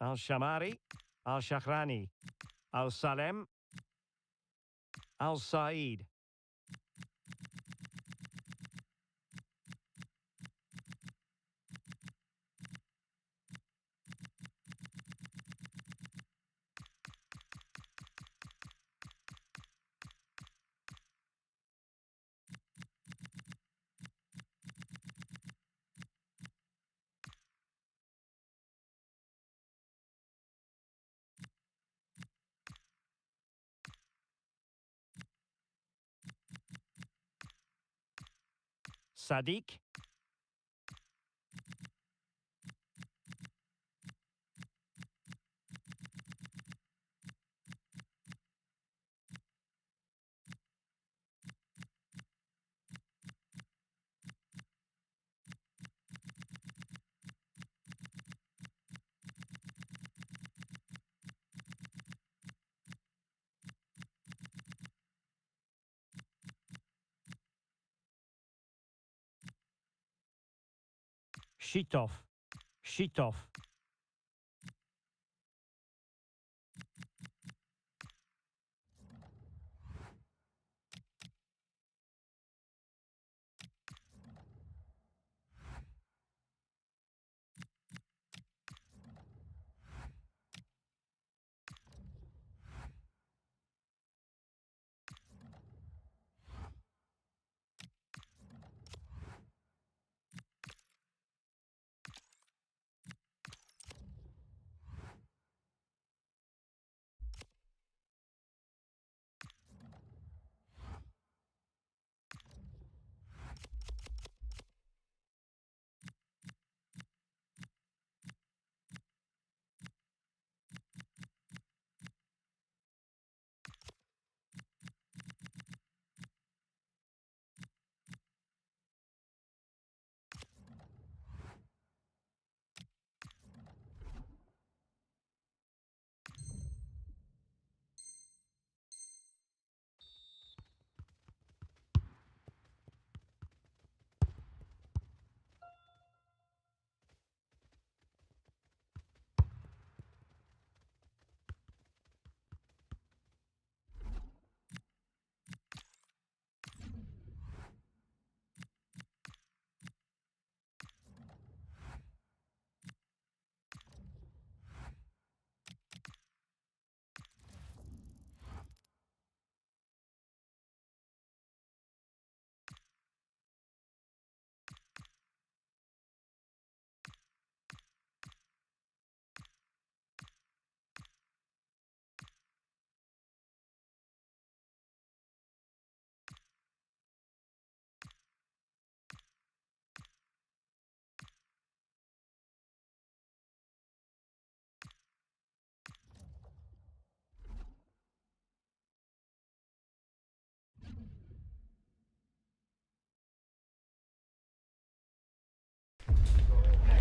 Al-Shamari, Al-Shakhrani, Al-Salem, Al-Said. Sadiq. Shitov, Shitov.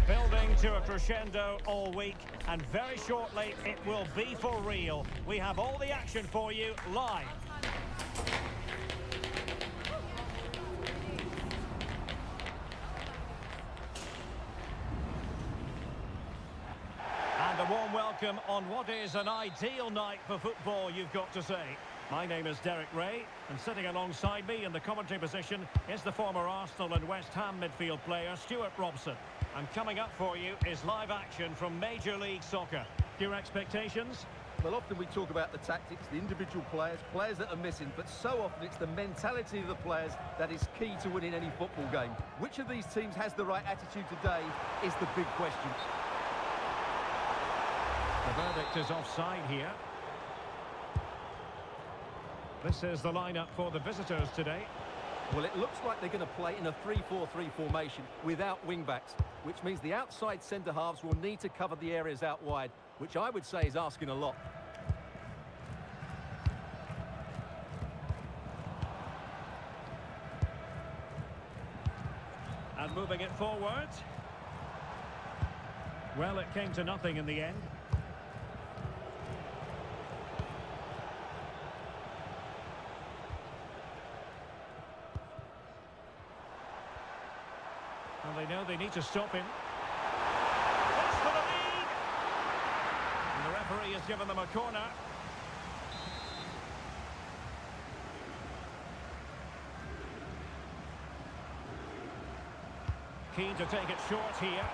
Building to a crescendo all week, and very shortly it will be for real. We have all the action for you live. And a warm welcome on what is an ideal night for football, you've got to say. My name is Derek Ray, and sitting alongside me in the commentary position is the former Arsenal and West Ham midfield player, Stuart Robson. And coming up for you is live action from Major League Soccer. Your expectations? Well, often we talk about the tactics, the individual players that are missing, but so often it's the mentality of the players that is key to winning any football game. Which of these teams has the right attitude today is the big question. The verdict is offside here. This is the lineup for the visitors today. Well, it looks like they're going to play in a 3-4-3 formation without wing-backs, which means the outside centre-halves will need to cover the areas out wide, which I would say is asking a lot. And moving it forward. Well, it came to nothing in the end. And they know they need to stop him. That's for the lead! referee has given them a corner. Keen to take it short here.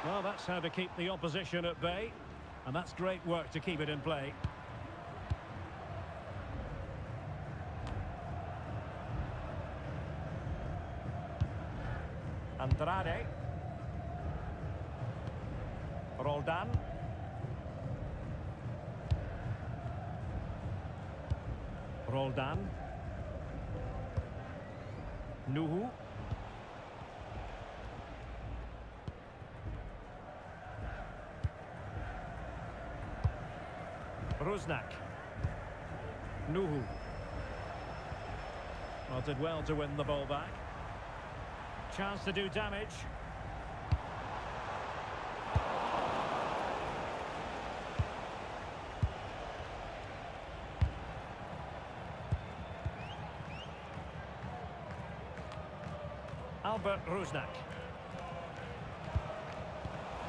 Well, that's how to keep the opposition at bay. And that's great work to keep it in play. Andrade. Roldan. Roldan. Nuhu. Rusnak. Nuhu. Well, did well to win the ball back. Chance to do damage. Albert Rusnak.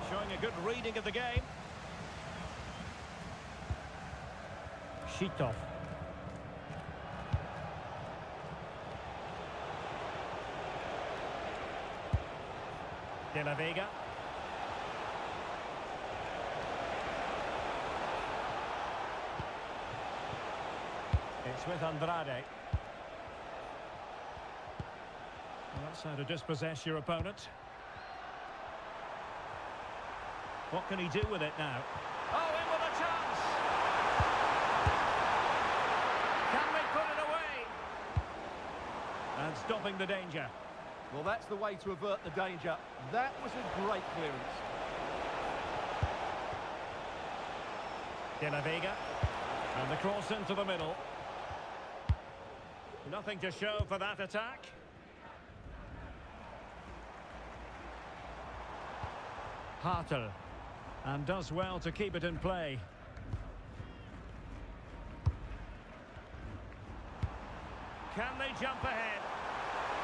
Showing a good reading of the game. Shitov. De La Vega. It's with Andrade. Well, that's how to dispossess your opponent. What can he do with it now? Oh, in with a chance! Can we put it away? And stopping the danger. Well, that's the way to avert the danger. That was a great clearance. De La Vega. And the cross into the middle. Nothing to show for that attack. Hartel. And does well to keep it in play. Can they jump ahead?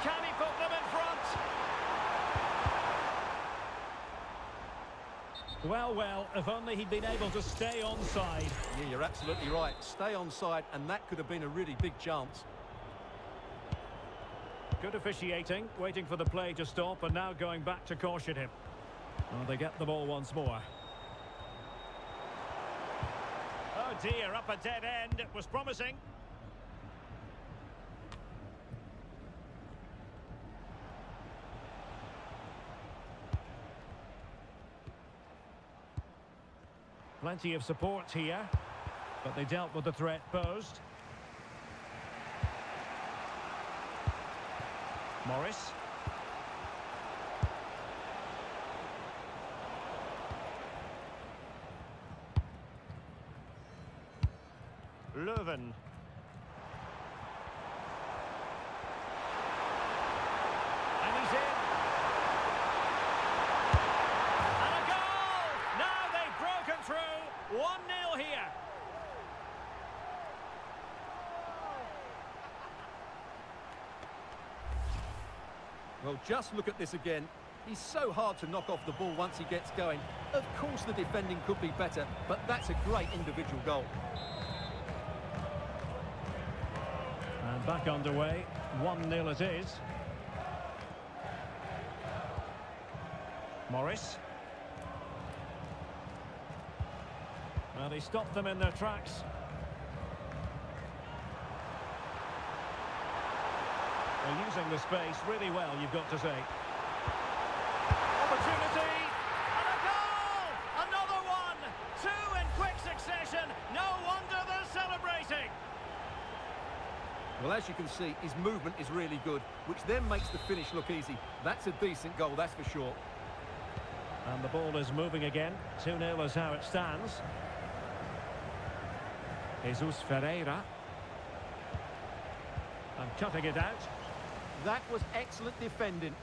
Can he put them in front? Well, if only he'd been able to stay onside. Yeah, you're absolutely right. Stay onside, and that could have been a really big chance. Good officiating, waiting for the play to stop, and now going back to caution him. Well, they get the ball once more. Oh dear, up a dead end. It was promising. Plenty of support here, but they dealt with the threat posed. Morris. Leuven. And he's in. And a goal! Now they've broken through. 1-0 here. Well, just look at this again. He's so hard to knock off the ball once he gets going. Of course the defending could be better, but that's a great individual goal. And back underway. 1-0 it is. Morris. Well, he stopped them in their tracks. They're using the space really well, you've got to say. Opportunity! And a goal! Another one! Two in quick succession. No wonder they're celebrating. Well, as you can see, his movement is really good, which then makes the finish look easy. That's a decent goal, that's for sure. And the ball is moving again. 2-0 is how it stands. Jesus Ferreira. And cutting it out. That was excellent defending.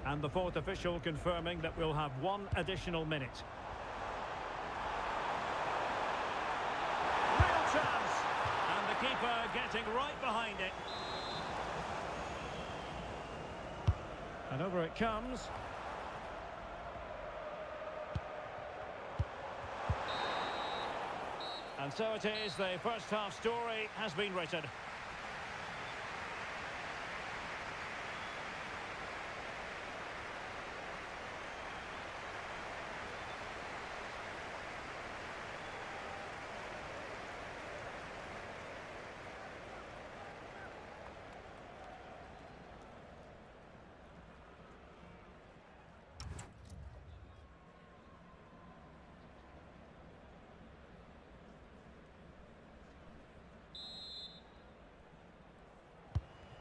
And the fourth official confirming that we'll have one additional minute. Real chance! And the keeper getting right behind it. And over it comes. And so it is, the first half story has been written.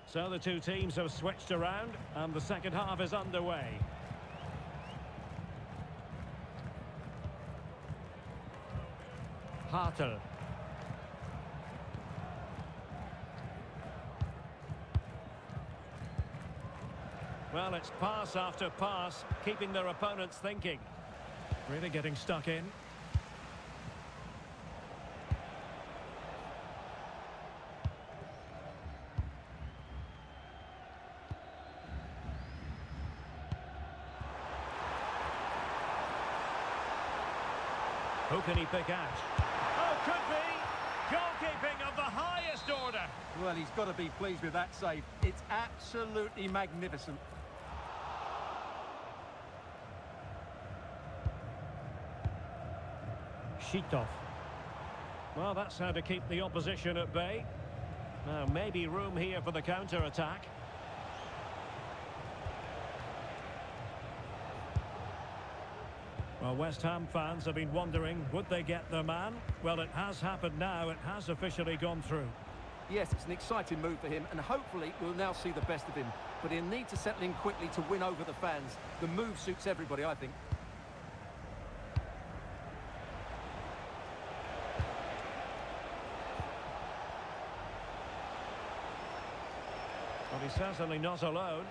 So the two teams have switched around and the second half is underway. Hartel. Well, it's pass after pass, keeping their opponents thinking. Really getting stuck in. Who can he pick out? Oh, could be! Goalkeeping of the highest order! Well, he's got to be pleased with that save. It's absolutely magnificent. Shitov. Well, that's how to keep the opposition at bay. Now, maybe room here for the counter-attack. Well, West Ham fans have been wondering, would they get their man? Well, it has happened now. It has officially gone through. Yes, it's an exciting move for him, and hopefully we'll now see the best of him. But he'll need to settle in quickly to win over the fans. The move suits everybody, I think. Well, he's certainly not alone.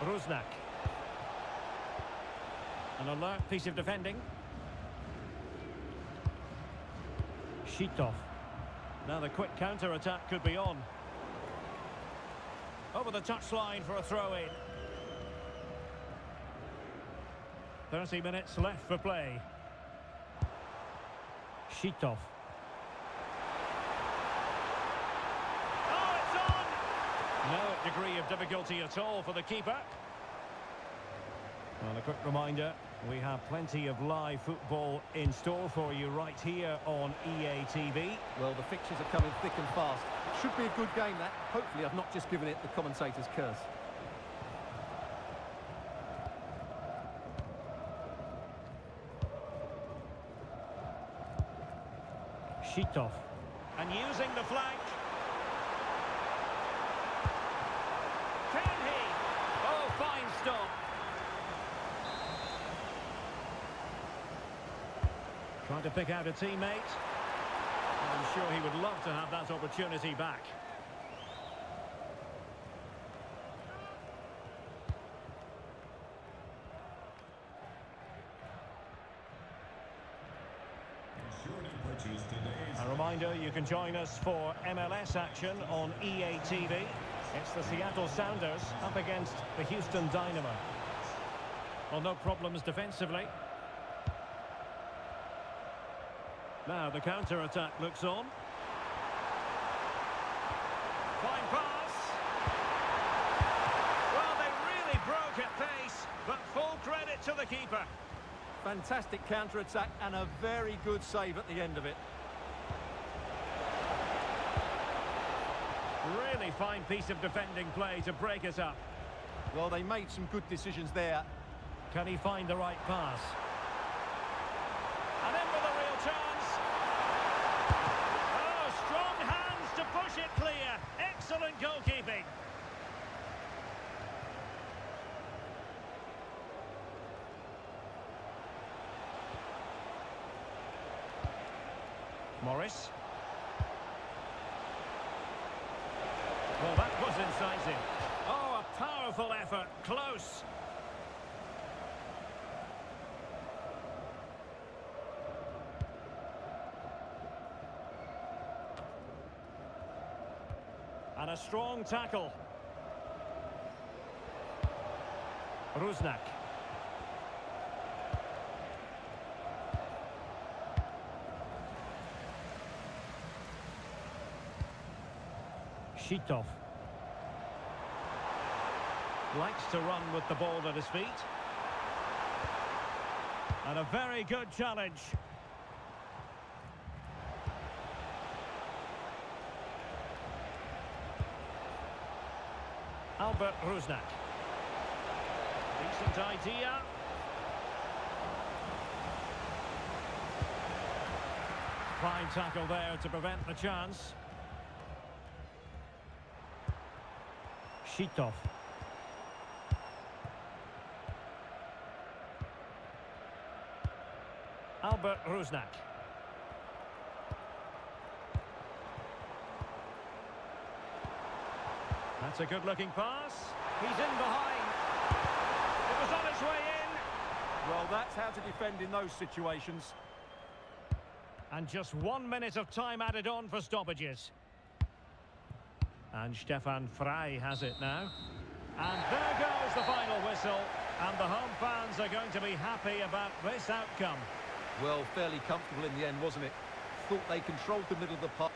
Rusnak. An alert piece of defending. Shitov. Now the quick counter-attack could be on. Over the touchline for a throw-in. 30 minutes left for play. Shitov. Oh, it's on! No degree of difficulty at all for the keeper. Well, a quick reminder, we have plenty of live football in store for you right here on EA TV. Well, the fixtures are coming thick and fast. It should be a good game, that. Hopefully I've not just given it the commentator's curse. Shitov. And using the flank. Can he? Oh, fine stop. Trying to pick out a teammate. I'm sure he would love to have that opportunity back. A reminder, you can join us for MLS action on EA TV. It's the Seattle Sounders up against the Houston Dynamo. Well, no problems defensively. Now the counter-attack looks on. Fine pass. Well, they really broke at pace, but full credit to the keeper. Fantastic counter-attack and a very good save at the end of it. Really fine piece of defending play to break it up. Well, they made some good decisions there. Can he find the right pass? And in with a real chance. Oh, strong hands to push it clear. Excellent goalkeeping. Morris. Well, that was incisive. Oh, a powerful effort. Close. And a strong tackle. Rusnak. Shitov. Likes to run with the ball at his feet. And a very good challenge. Albert Rusnak. Decent idea. Fine tackle there to prevent the chance. Shitov. Albert Rusnak. That's a good-looking pass. He's in behind. It was on its way in. Well, that's how to defend in those situations. And just 1 minute of time added on for stoppages. And Stefan Frey has it now. And there goes the final whistle. And the home fans are going to be happy about this outcome. Well, fairly comfortable in the end, wasn't it? Thought they controlled the middle of the park.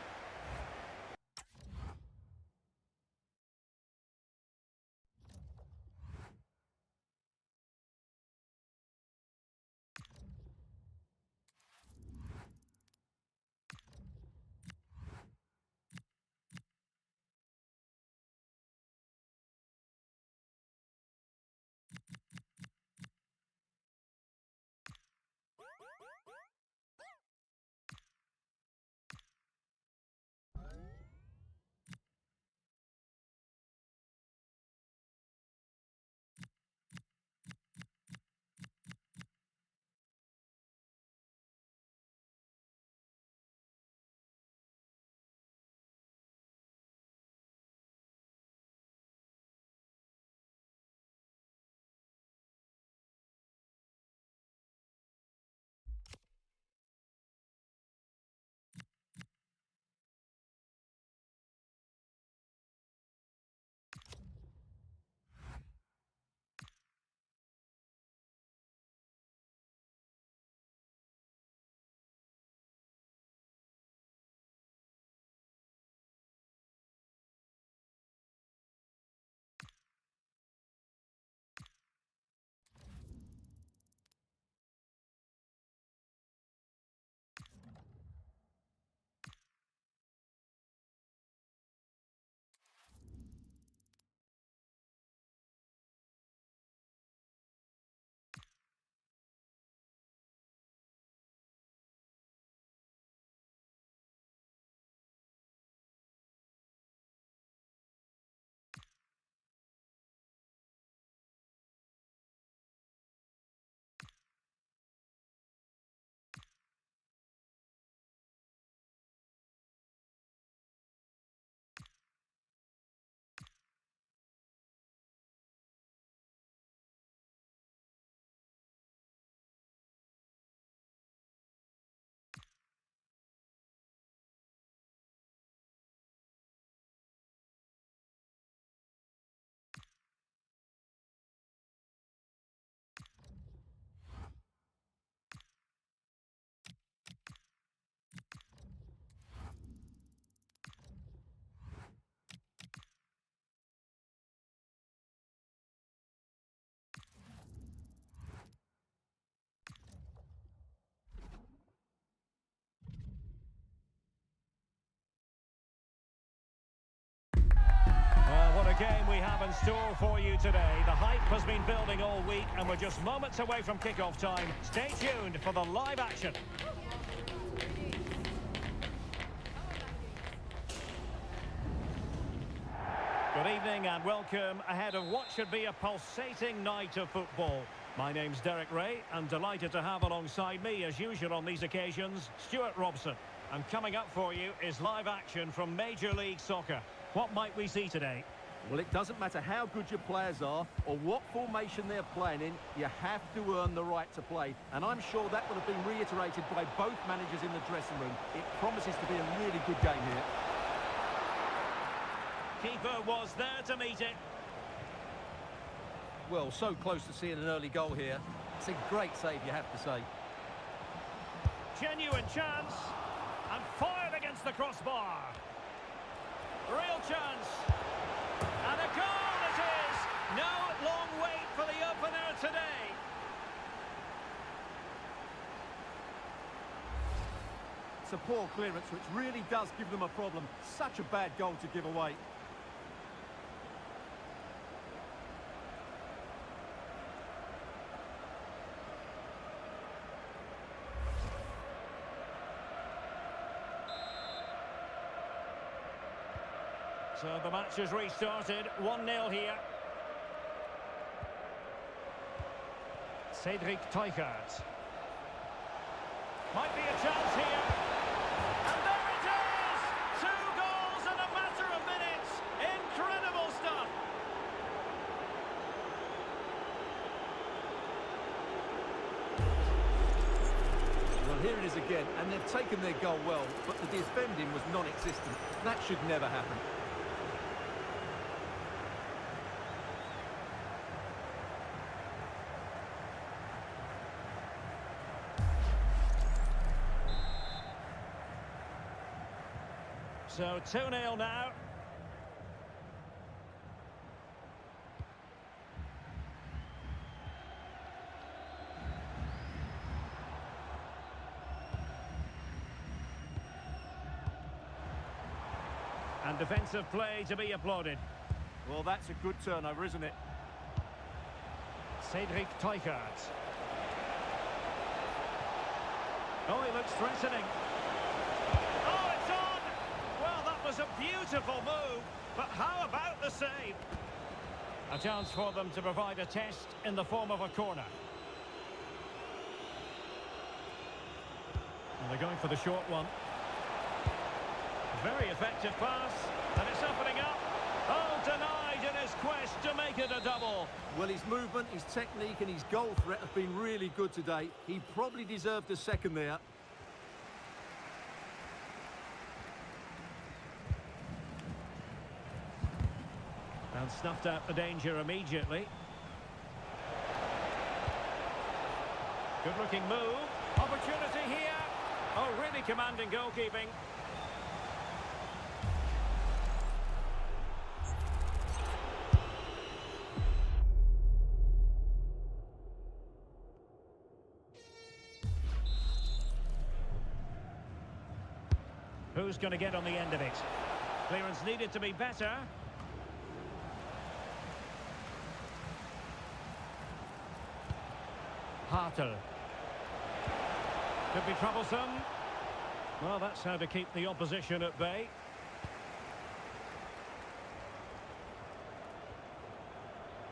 What a game we have in store for you today. The hype has been building all week and we're just moments away from kickoff time. Stay tuned for the live action. Good evening and welcome ahead of what should be a pulsating night of football. My name's Derek Ray and delighted to have alongside me, as usual on these occasions, Stuart Robson. And coming up for you is live action from Major League Soccer. What might we see today? Well, it doesn't matter how good your players are or what formation they're playing in, you have to earn the right to play. And I'm sure that will have been reiterated by both managers in the dressing room. It promises to be a really good game here. Keeper was there to meet it. Well, so close to seeing an early goal here. It's a great save, you have to say. Genuine chance. And fired against the crossbar. Real chance. And a goal it is. No long wait for the opener today. It's a poor clearance, which really does give them a problem. Such a bad goal to give away. So the match has restarted. 1-0 here. Cedric Teuchert. Might be a chance here. And there it is! 2 goals in a matter of minutes. Incredible stuff. Well, here it is again, and they've taken their goal well, but the defending was non-existent. That should never happen. So 2-0 now. And defensive play to be applauded. Well, that's a good turnover, isn't it? Cedric Teuchert. Oh, he looks threatening. Oh, it's on! Well, that was a beautiful move, but how about the save? A chance for them to provide a test in the form of a corner. And they're going for the short one. Very effective pass, and it's opening up. Oh, denied in his quest to make it a double. Well, his movement, his technique and his goal threat have been really good today. He probably deserved a second there. And snuffed out the danger immediately. Good-looking move. Opportunity here. Oh, really commanding goalkeeping. Who's going to get on the end of it? Clearance needed to be better. Hartel. Could be troublesome. Well, that's how to keep the opposition at bay.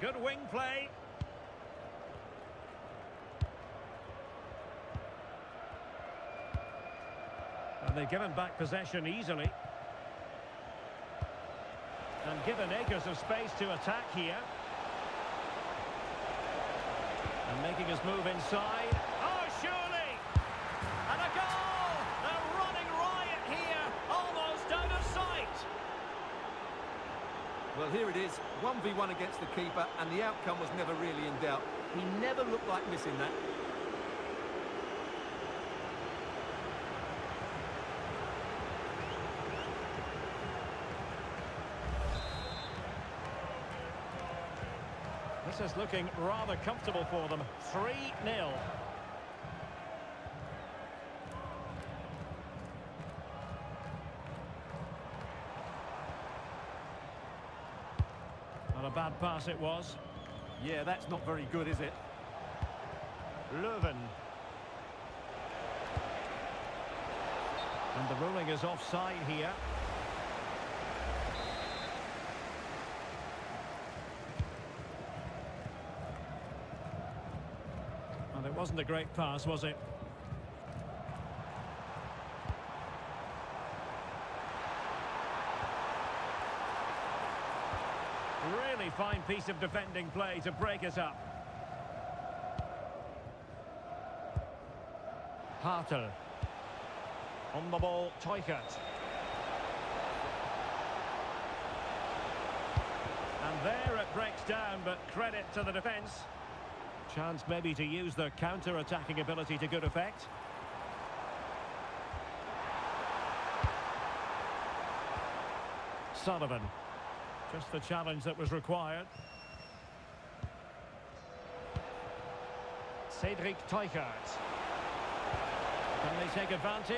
Good wing play. And they've given back possession easily. And given acres of space to attack here. And making his move inside. Oh, surely! And a goal! They're running riot here, almost out of sight. Well, here it is, 1v1 against the keeper, and the outcome was never really in doubt. He never looked like missing that. This is looking rather comfortable for them. 3-0. Not a bad pass it was. Yeah, that's not very good, is it? Leuven. And the ruling is offside here. And it wasn't a great pass, was it? Really fine piece of defending play to break it up. Hartel. On the ball, Teuchert. there it breaks down, but credit to the defence. Chance maybe to use their counter-attacking ability to good effect. Sullivan. Just the challenge that was required. Cedric Teuchert. Can they take advantage?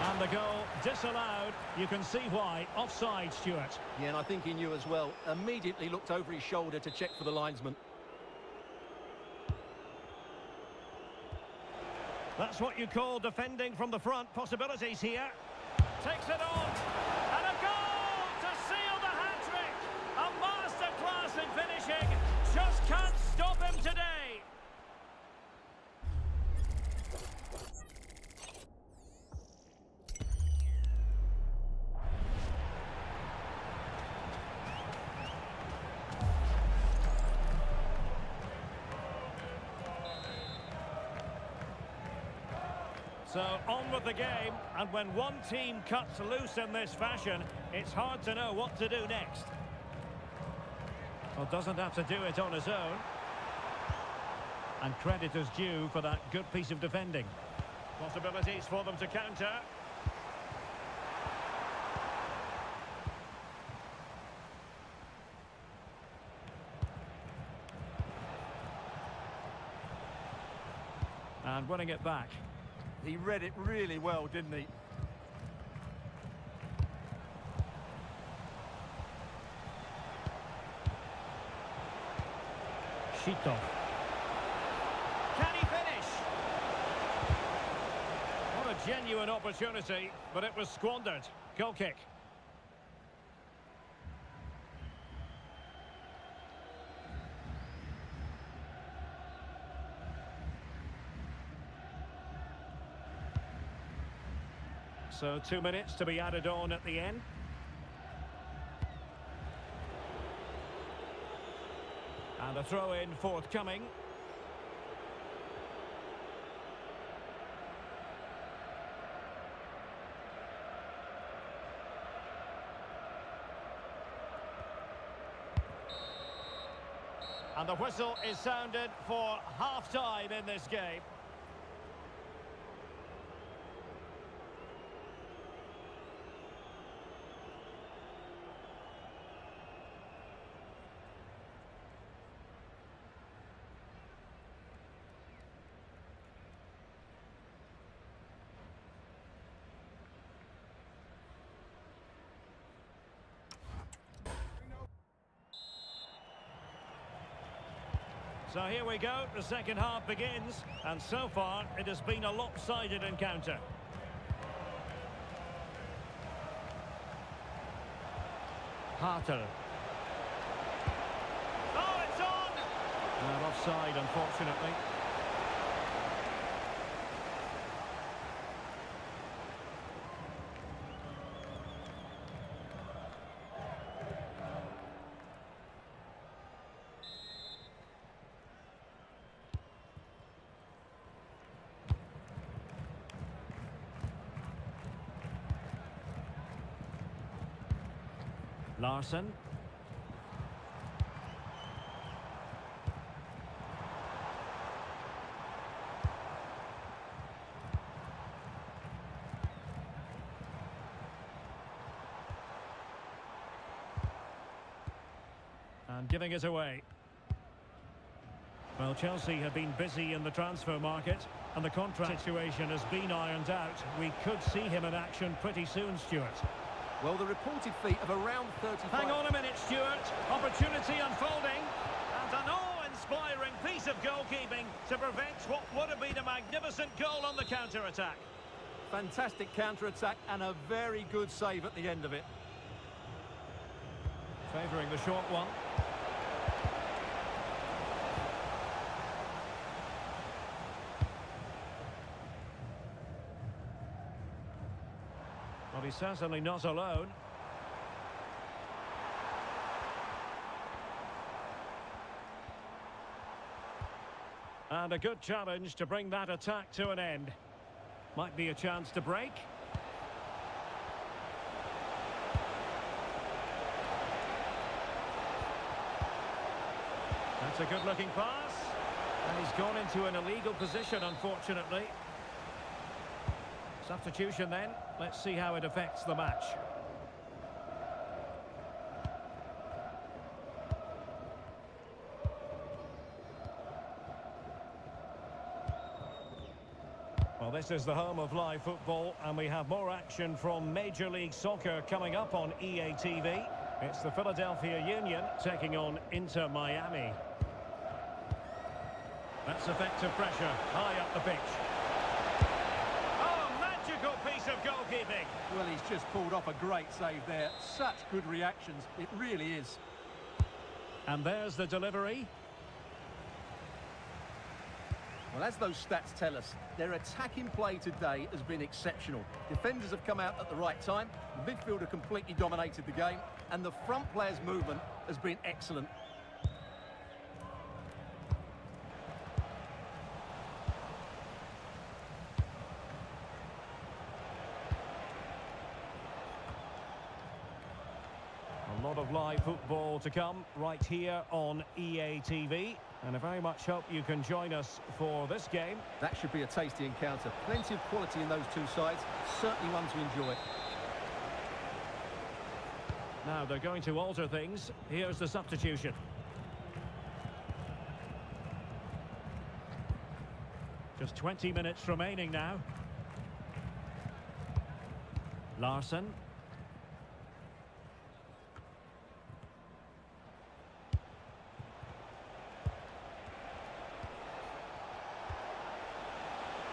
And the goal disallowed. You can see why. Offside, Stuart. Yeah, and I think he knew as well. Immediately looked over his shoulder to check for the linesman. That's what you call defending from the front. Possibilities here. Takes it on. And a goal to seal the hat-trick. A masterclass in finishing. Just can't stop him today. So on with the game, and when one team cuts loose in this fashion, it's hard to know what to do next. Well, doesn't have to do it on his own. And credit is due for that good piece of defending. Possibilities for them to counter. And winning it back. He read it really well, didn't he? Shitov. Can he finish? What a genuine opportunity, but it was squandered. Goal kick. So 2 minutes to be added on at the end. And a throw-in forthcoming. And the whistle is sounded for half-time in this game. So here we go, the second half begins, and so far it has been a lopsided encounter. Hartel. Oh, it's on! And offside, unfortunately. Larsson. And giving it away. Well, Chelsea have been busy in the transfer market, and the contract situation has been ironed out. We could see him in action pretty soon, Stuart. Well, the reported fee of around 35... Hang on a minute, Stuart. Opportunity unfolding. And an awe-inspiring piece of goalkeeping to prevent what would have been a magnificent goal on the counter-attack. Fantastic counter-attack and a very good save at the end of it. Favouring the short one. Well, he's certainly not alone. And a good challenge to bring that attack to an end. Might be a chance to break. That's a good-looking pass. And he's gone into an illegal position, unfortunately. Substitution then. Let's see how it affects the match. Well, this is the home of live football, and we have more action from Major League Soccer coming up on EA TV. It's the Philadelphia Union taking on Inter Miami. That's effective pressure, high up the pitch. Oh, magical piece of goalkeeping. Well, he's just pulled off a great save there. Such good reactions, it really is. And there's the delivery. Well, as those stats tell us, their attacking play today has been exceptional. Defenders have come out at the right time, the midfielder completely dominated the game, and the front player's movement has been excellent. A lot of live football to come right here on EA TV. And I very much hope you can join us for this game. That should be a tasty encounter. Plenty of quality in those two sides. Certainly one to enjoy. Now they're going to alter things. Here's the substitution. Just 20 minutes remaining now. Larsson.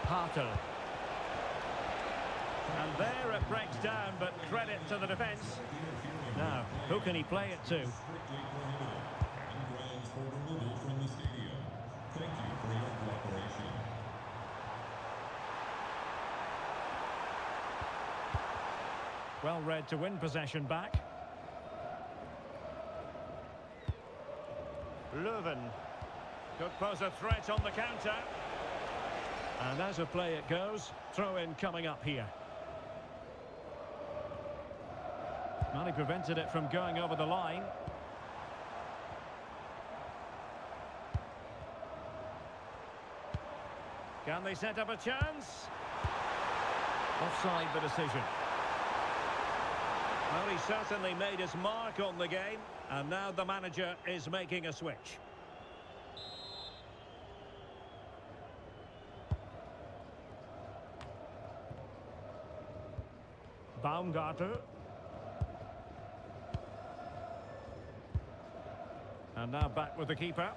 Hartel. And there it breaks down, but credit to the defence. Now, who can he play it to? Strictly prohibited. And grounds for removal from the stadium. Thank you for your cooperation. Well read to win possession back. Leuven could pose a threat on the counter. And as a play it goes, throw-in coming up here. Well, he prevented it from going over the line. Can they set up a chance? Offside the decision. Well, he certainly made his mark on the game, and now the manager is making a switch. Baumgartner. And now back with the keeper.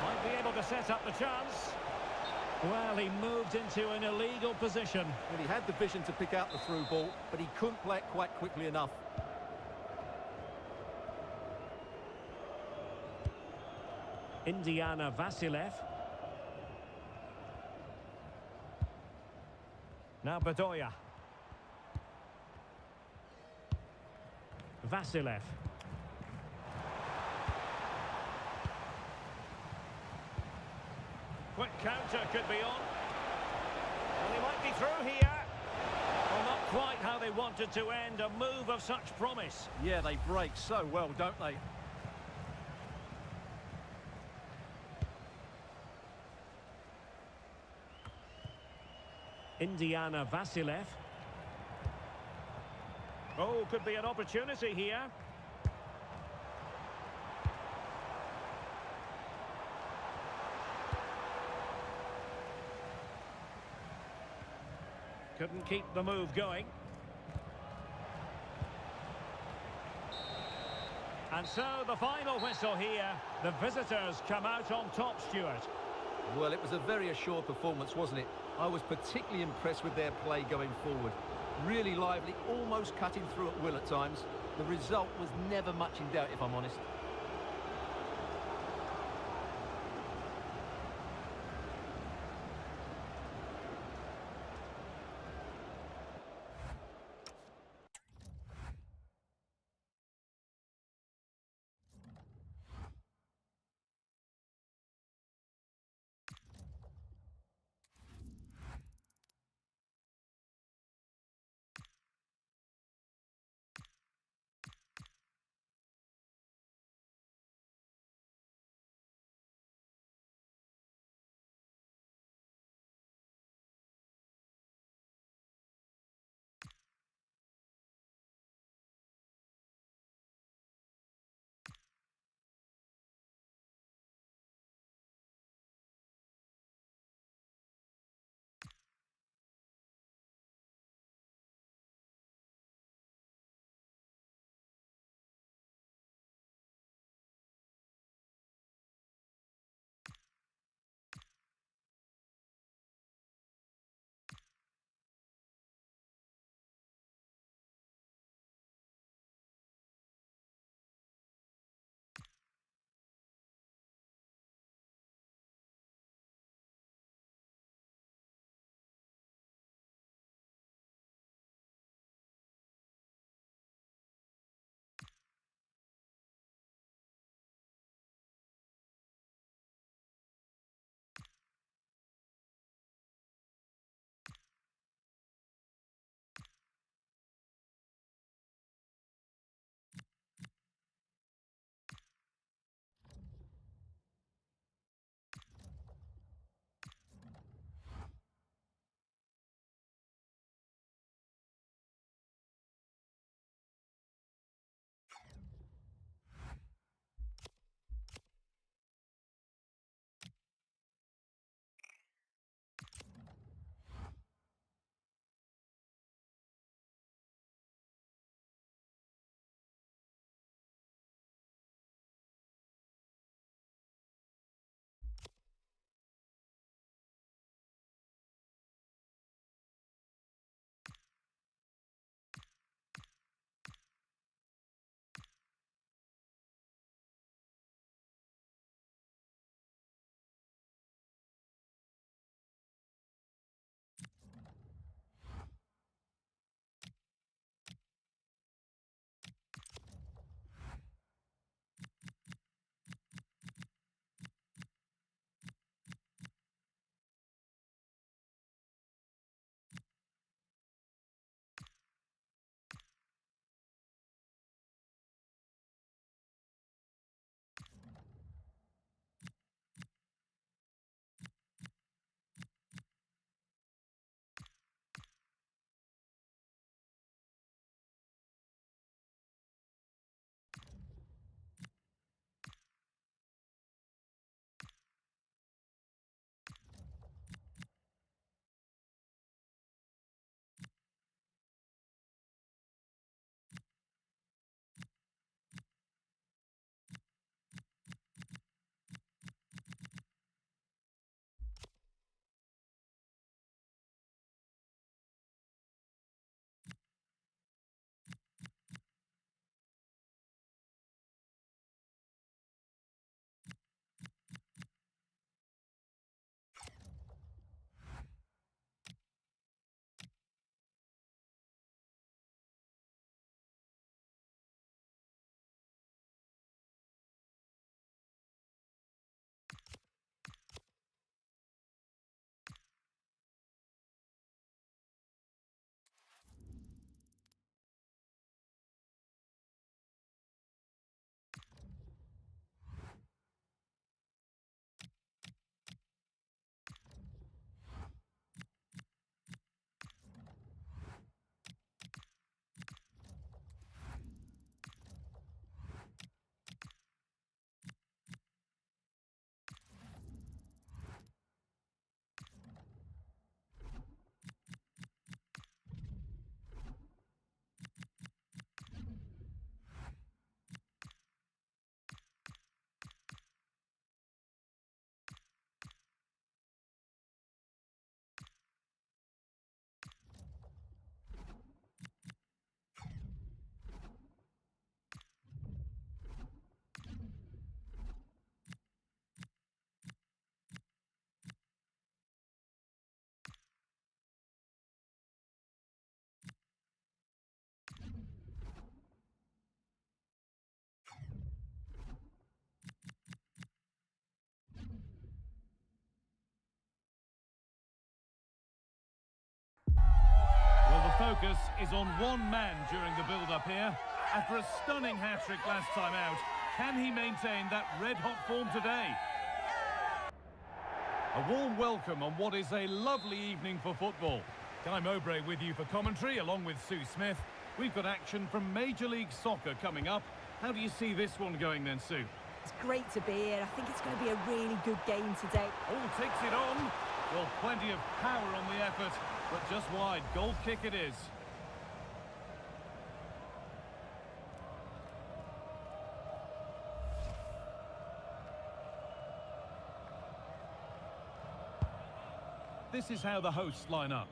Might be able to set up the chance. Well, he moved into an illegal position. Well, he had the vision to pick out the through ball, but he couldn't play it quite quickly enough. Indiana Vassilev. Now Bedoya. Vassilev. Quick counter could be on. Well, he might be through here. Well, not quite how they wanted to end a move of such promise. Yeah, they break so well, don't they? Indiana Vassilev. Oh, could be an opportunity here. Couldn't keep the move going. And so the final whistle here. The visitors come out on top, Stuart. Well, it was a very assured performance, wasn't it? I was particularly impressed with their play going forward. Really lively, almost cutting through at will at times. The result was never much in doubt, if I'm honest. is on one man during the build-up here. After a stunning hat-trick last time out, can he maintain that red-hot form today? A warm welcome on what is a lovely evening for football. Guy Mowbray with you for commentary, along with Sue Smith. We've got action from Major League Soccer coming up. How do you see this one going then, Sue? It's great to be here. I think it's going to be a really good game today. Oh, takes it on. Well, plenty of power on the effort, but just wide. Goal kick it is. This is how the hosts line up.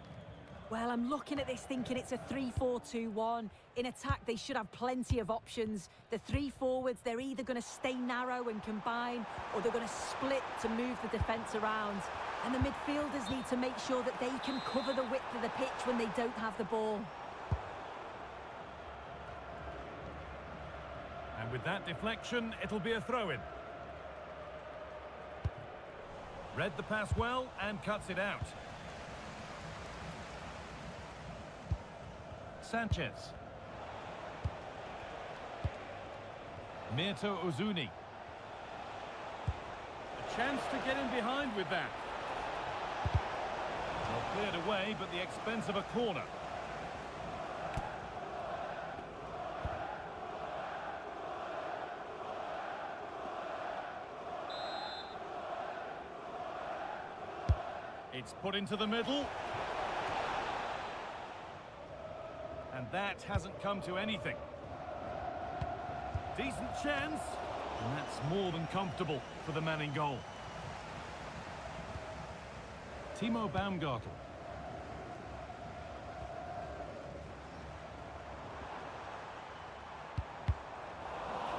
Well, I'm looking at this thinking it's a 3-4-2-1. In attack, they should have plenty of options. The three forwards, they're either going to stay narrow and combine, or they're going to split to move the defence around. And the midfielders need to make sure that they can cover the width of the pitch when they don't have the ball. And with that deflection, it'll be a throw-in. Read the pass well and cuts it out. Sanchez. Mirto Ozuni. A chance to get in behind with that. Well, cleared away, but the expense of a corner. It's put into the middle. And that hasn't come to anything. Decent chance. And that's more than comfortable for the man in goal. Timo Baumgartel.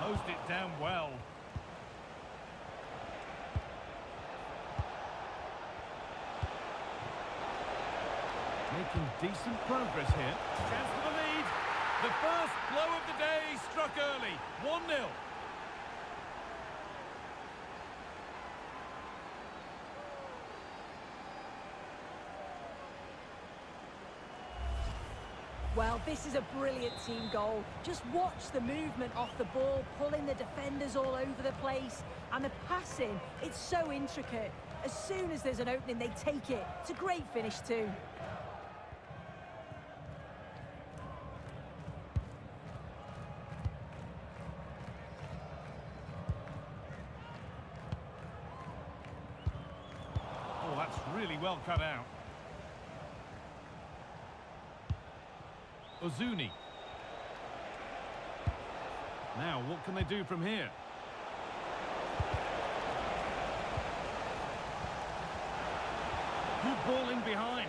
Closed it down well. Making decent progress here. Chance for the lead. The first blow of the day struck early. 1-0. Well, this is a brilliant team goal. Just watch the movement off the ball, pulling the defenders all over the place. And the passing, it's so intricate. As soon as there's an opening, they take it. It's a great finish too. Oh, that's really well cut out. Ozuni. Now, what can they do from here? Good ball in behind.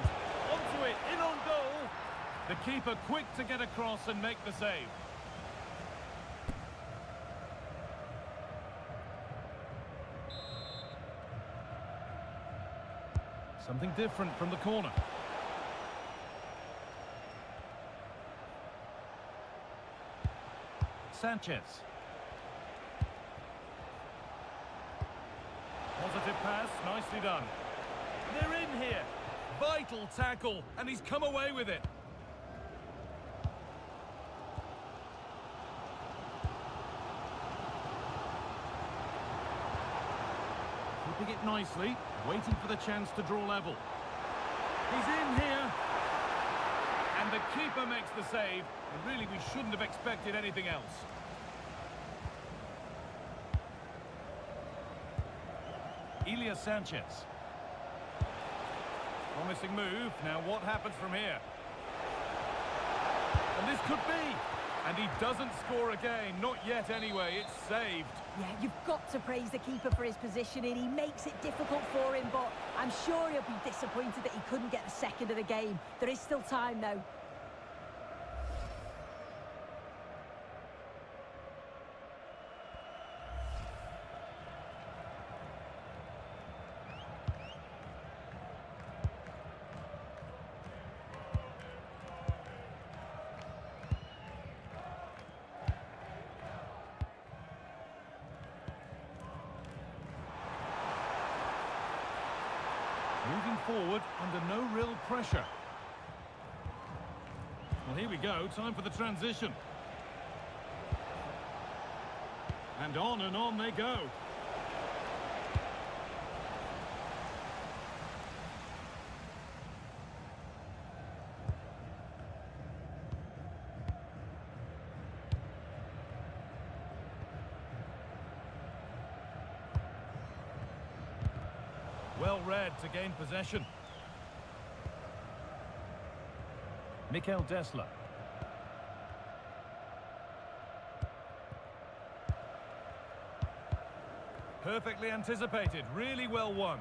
Onto it, in on goal. The keeper quick to get across and make the save. Something different from the corner. Sanchez. Positive pass, nicely done. They're in here. Vital tackle, and he's come away with it. Keeping it nicely, waiting for the chance to draw level. He's in here. And the keeper makes the save. And really, we shouldn't have expected anything else. Ilie Sanchez. Promising move. Now what happens from here? And this could be. And he doesn't score again. Not yet anyway. It's saved. Yeah, you've got to praise the keeper for his positioning. He makes it difficult for him, but I'm sure he'll be disappointed that he couldn't get the second of the game. There is still time, though. Moving forward under no real pressure. Well, here we go, time for the transition. And on they go. Well read to gain possession. Mikel Dessler. Perfectly anticipated, really well won.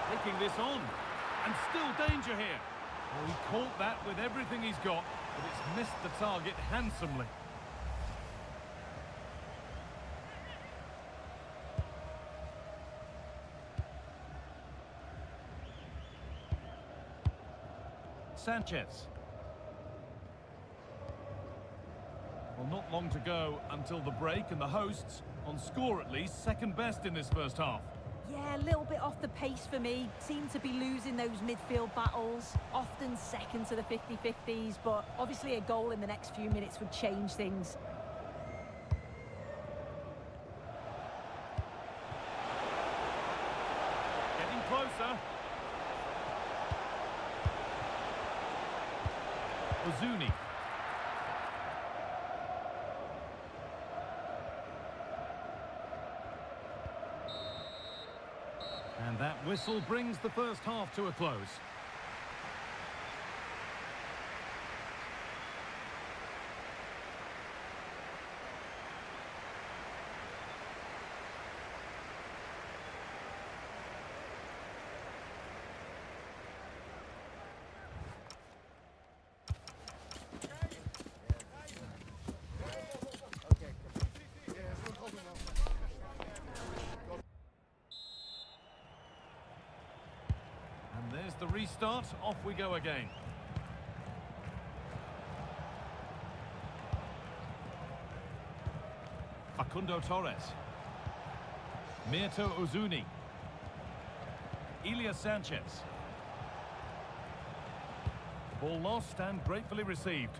Taking this on, and still danger here. Well, he caught that with everything he's got, but it's missed the target handsomely. Sanchez. Well, not long to go until the break, and the hosts, on score at least, second best in this first half. Yeah, a little bit off the pace for me. Seem to be losing those midfield battles. Often second to the 50-50s, but obviously a goal in the next few minutes would change things. Getting closer. Ozuni. And that whistle brings the first half to a close. There's the restart, off we go again. Facundo Torres. Mirto Ozuni. Ilia Sanchez. Ball lost and gratefully received.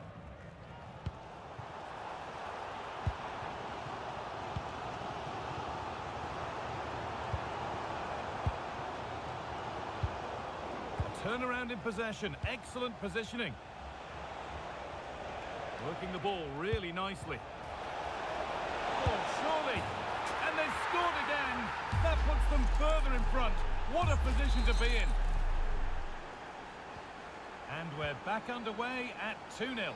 Turnaround in possession, excellent positioning. Working the ball really nicely. Oh, surely! And they've scored again! That puts them further in front. What a position to be in! And we're back underway at 2-0.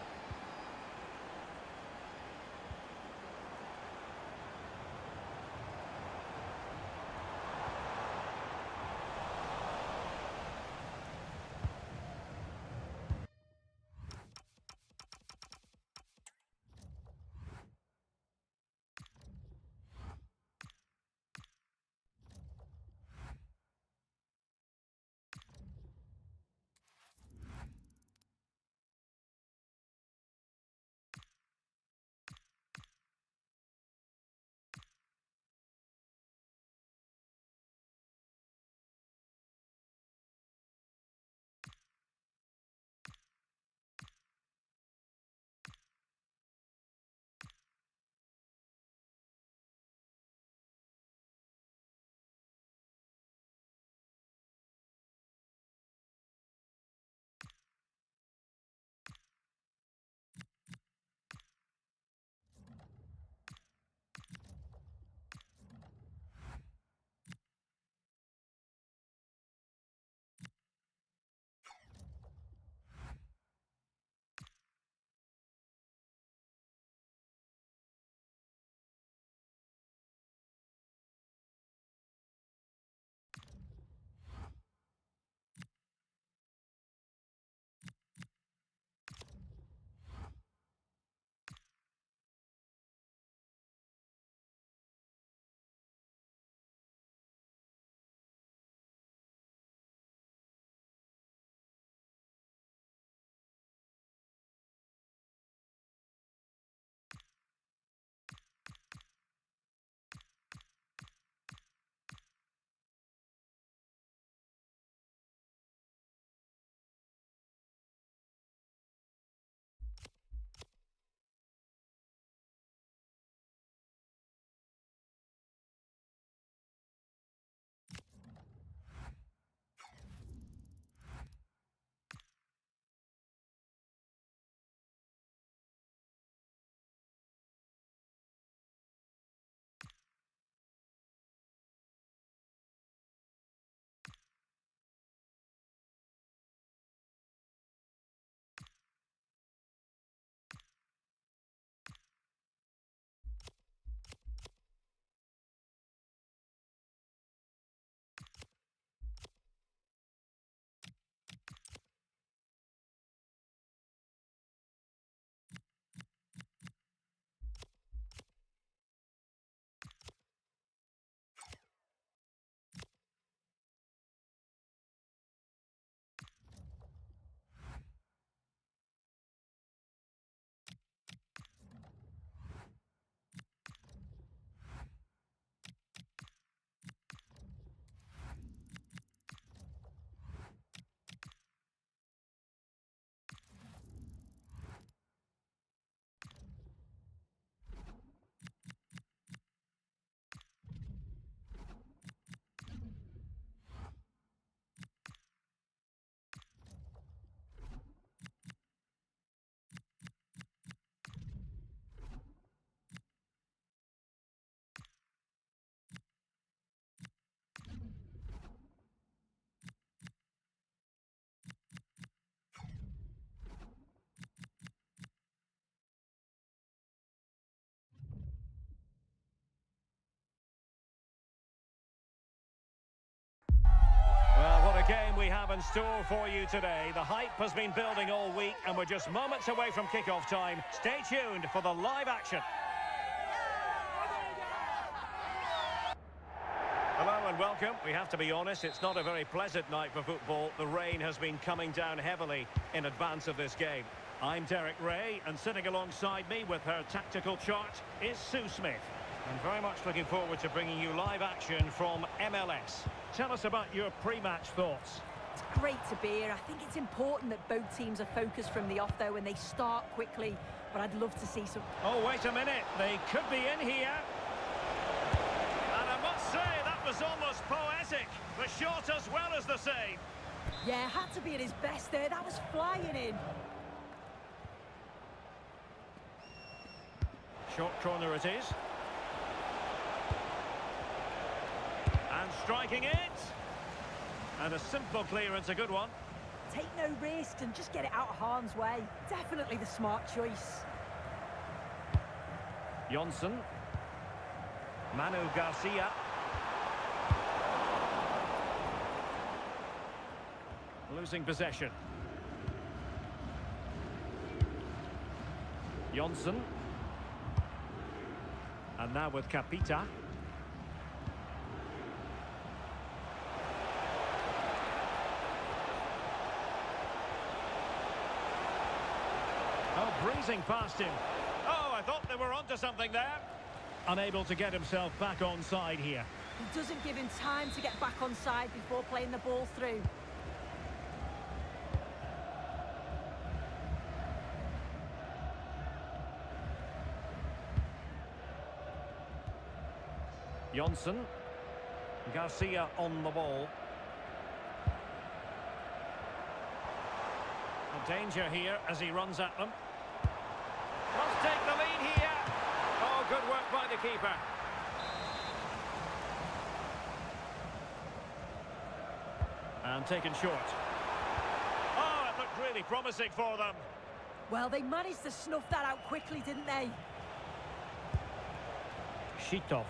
in store for you today. The hype has been building all week and we're just moments away from kick-off time. Stay tuned for the live action. Hello and welcome. We have to be honest, it's not a very pleasant night for football. The rain has been coming down heavily in advance of this game. I'm Derek Ray, and sitting alongside me with her tactical chart is Sue Smith. I'm very much looking forward to bringing you live action from MLS. Tell us about your pre-match thoughts. It's great to be here. I think it's important that both teams are focused from the off, though, and they start quickly. But I'd love to see some... Oh, wait a minute. They could be in here. And I must say, that was almost poetic. The shot as well as the save. Yeah, had to be at his best there. That was flying in. Short corner it is. And striking it. And a simple clearance, a good one. Take no risks and just get it out of harm's way. Definitely the smart choice. Johnson. Manu Garcia. Losing possession. Johnson. And now with Capita. Oh, breezing past him. Oh, I thought they were onto something there. Unable to get himself back on side here. He doesn't give him time to get back on side before playing the ball through. Johnson. Garcia on the ball. A danger here as he runs at them. Must take the lead here. Oh, good work by the keeper. And taken short. Oh, it looked really promising for them. Well, they managed to snuff that out quickly, didn't they? Shitov.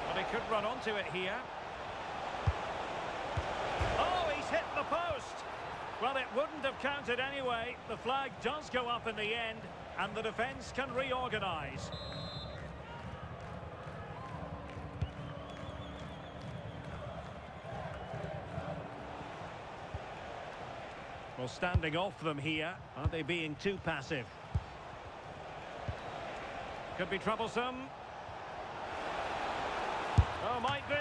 But he could run onto it here. Oh, he's hit the post. Well, it wouldn't have counted anyway. The flag does go up in the end, and the defence can reorganise. Well, standing off them here. Aren't they being too passive? Could be troublesome. Oh, might be.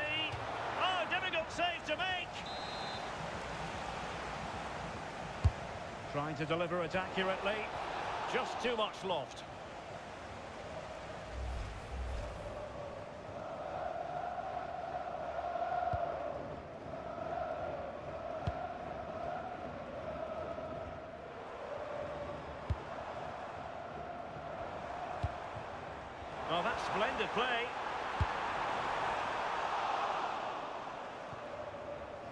Oh, difficult save to make. Trying to deliver it accurately. Just too much loft. Oh, that's splendid play.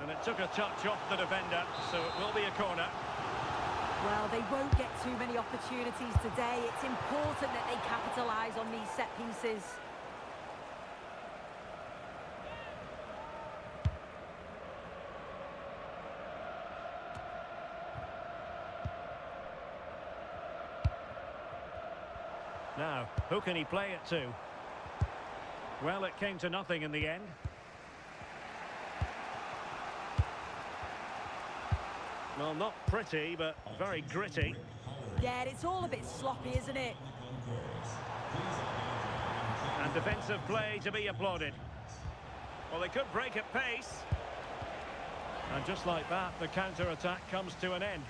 And it took a touch off the defender, so it will be a corner. Well, they won't get too many opportunities today. It's important that they capitalise on these set pieces. Now, who can he play it to? Well, it came to nothing in the end. Well, not pretty, but very gritty. Yeah, it's all a bit sloppy, isn't it? And defensive play to be applauded. Well, they could break at pace. And just like that, the counter-attack comes to an end.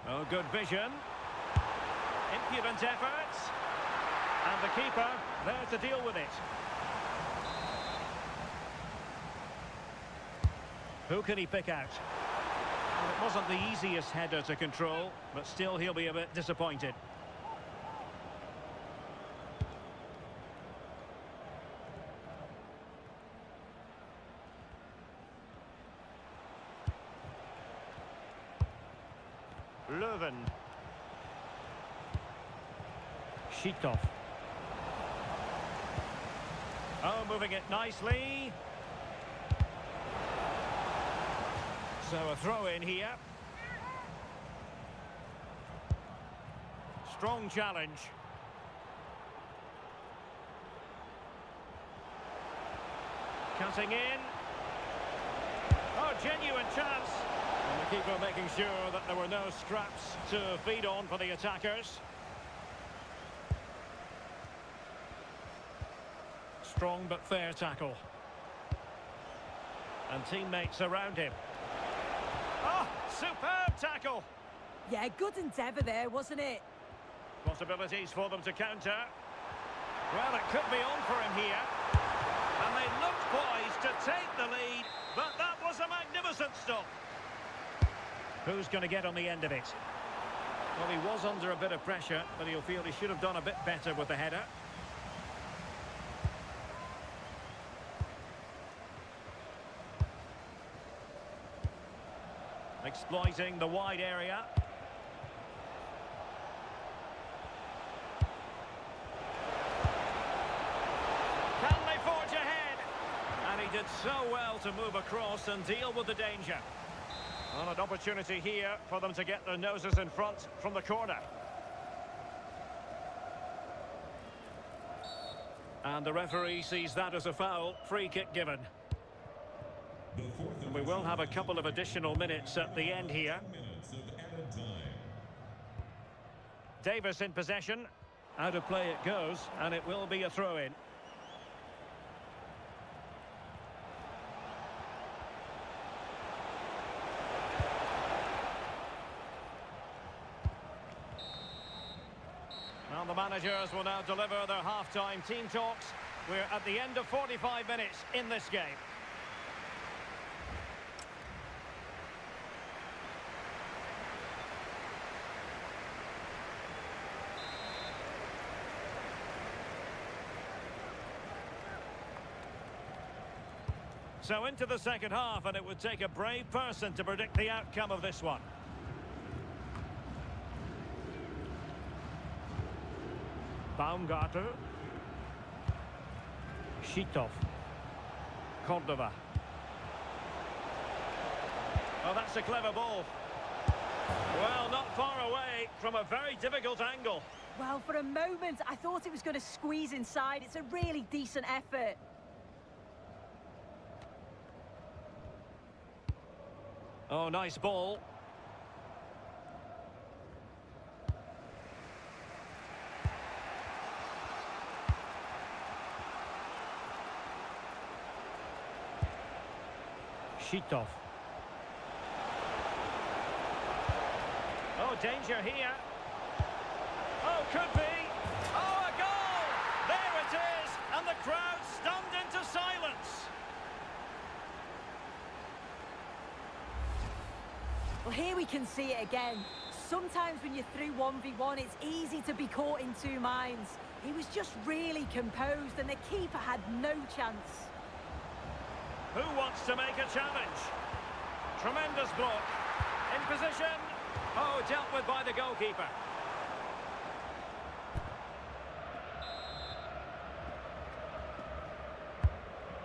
Oh, good vision. Impudent efforts. And the keeper there to deal with it. Who can he pick out? Well, it wasn't the easiest header to control, but still he'll be a bit disappointed. Leuven. Shitov. Oh, moving it nicely. So a throw in here. Strong challenge. Cutting in. Oh, genuine chance. And the keeper making sure that there were no scraps to feed on for the attackers. Strong but fair tackle. And teammates around him. Oh, superb tackle. Yeah, good endeavour there, wasn't it? Possibilities for them to counter. Well, it could be on for him here. And they looked poised to take the lead, but that was a magnificent stop. Who's going to get on the end of it? Well, he was under a bit of pressure, but he'll feel he should have done a bit better with the header. Exploiting the wide area. Can they forge ahead? And he did so well to move across and deal with the danger. Well, an opportunity here for them to get their noses in front from the corner. And the referee sees that as a foul. Free kick given. And we will have a couple of additional minutes at the end here. Davis in possession. Out of play it goes, and it will be a throw-in. Now the managers will now deliver their half-time team talks. We're at the end of 45 minutes in this game. So into the second half, and it would take a brave person to predict the outcome of this one. Baumgartner. Shitov. Cordova. Oh, that's a clever ball. Well, not far away from a very difficult angle. Well, for a moment, I thought it was going to squeeze inside. It's a really decent effort. Oh, nice ball. Shitov. Oh, danger here. Oh, could be. Oh, a goal! There it is! And the crowd stunned into silence. Well, here we can see it again. Sometimes when you're through 1v1, it's easy to be caught in two minds. He was just really composed, and the keeper had no chance. Who wants to make a challenge? Tremendous block. In position. Oh, dealt with by the goalkeeper.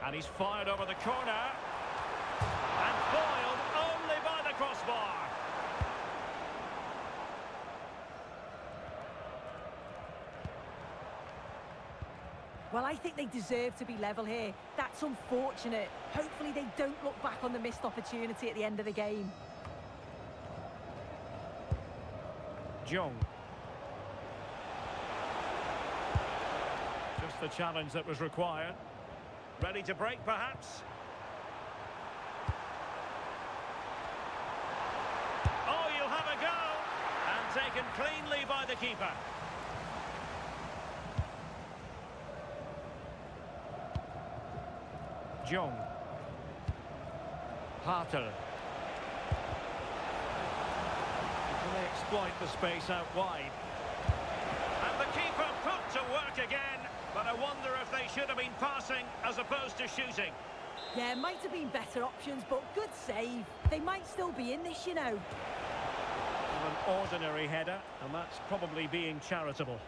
And he's fired over the corner. And foiled only by the crossbar. Well, I think they deserve to be level here. That's unfortunate. Hopefully they don't look back on the missed opportunity at the end of the game. Jong. Just the challenge that was required. Ready to break, perhaps? Oh, you'll have a go! And taken cleanly by the keeper. Jong. Hartel. Can they exploit the space out wide? And the keeper put to work again, but I wonder if they should have been passing as opposed to shooting. Yeah, might have been better options, but good save. They might still be in this, you know. Well, an ordinary header, and that's probably being charitable.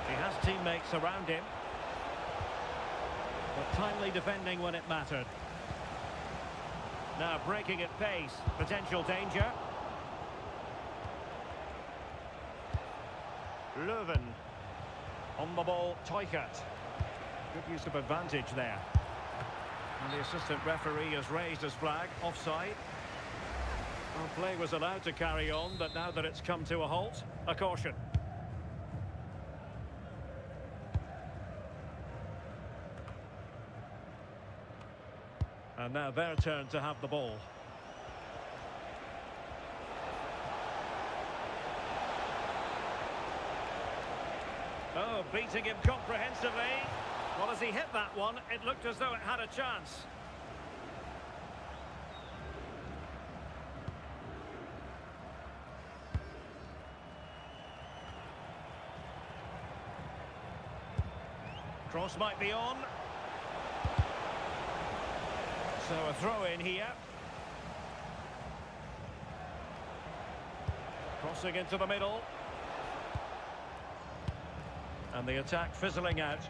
He has teammates around him, but timely defending when it mattered. Now breaking at pace, potential danger. Leuven. On the ball, Teuchert. Good use of advantage there. And the assistant referee has raised his flag, offside. Well, play was allowed to carry on, but now that it's come to a halt, a caution. And now their turn to have the ball. Oh, beating him comprehensively. Well, as he hit that one, it looked as though it had a chance. Cross might be on. So a throw in here. Crossing into the middle. And the attack fizzling out.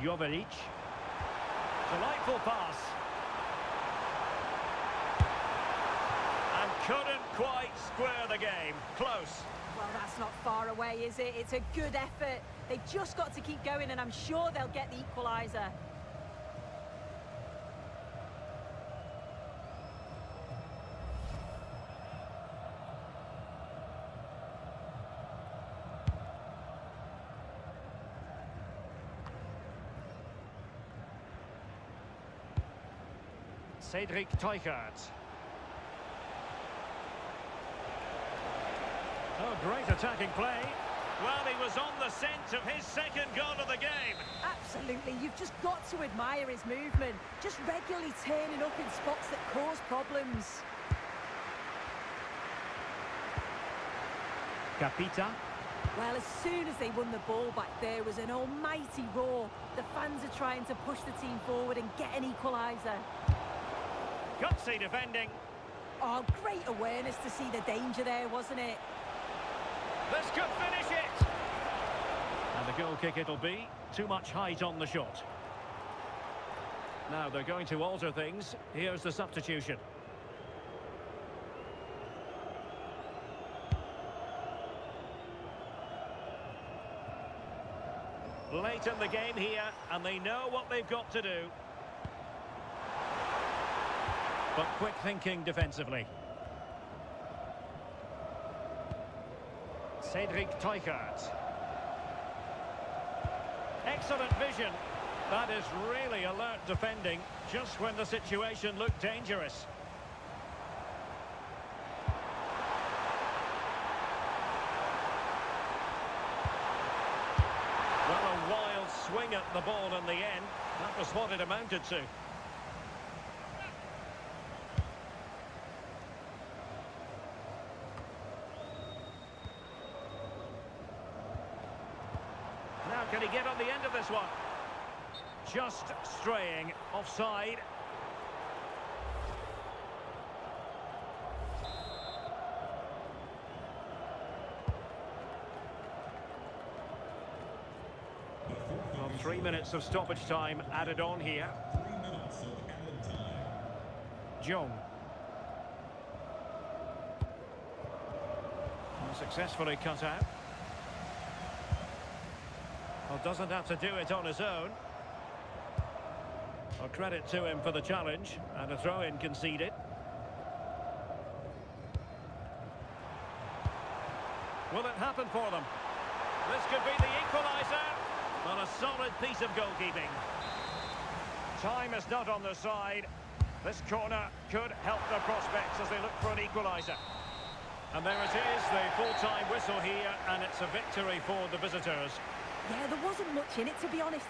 Joveljic. Delightful pass. And couldn't quite square the game. Close. Well, that's not far away, is it? It's a good effort. They've just got to keep going, and I'm sure they'll get the equaliser. Cédric Teuchert. Oh, great attacking play. Well, he was on the scent of his second goal of the game. Absolutely, you've just got to admire his movement. Just regularly turning up in spots that cause problems. Capita. Well, as soon as they won the ball back, there was an almighty roar. The fans are trying to push the team forward and get an equaliser. Gutsy defending. Oh, great awareness to see the danger there, wasn't it? This could finish it. And the goal kick it'll be. Too much height on the shot. Now they're going to alter things. Here's the substitution. Late in the game here, and they know what they've got to do. But quick thinking defensively. Cédric Teuchert. Excellent vision. That is really alert defending, just when the situation looked dangerous. Well, a wild swing at the ball in the end. That was what it amounted to. Now, can he get on the end of this one? Just straying offside. Well, 3 minutes of stoppage time added on here. 3 minutes of added time. Jong. Successfully cut out. Well, doesn't have to do it on his own. Well, credit to him for the challenge, and a throw-in conceded. Will it happen for them? This could be the equaliser. Well, a solid piece of goalkeeping. Time is not on their side. This corner could help their prospects as they look for an equaliser. And there it is, the full-time whistle here, and it's a victory for the visitors. Yeah, there wasn't much in it, to be honest.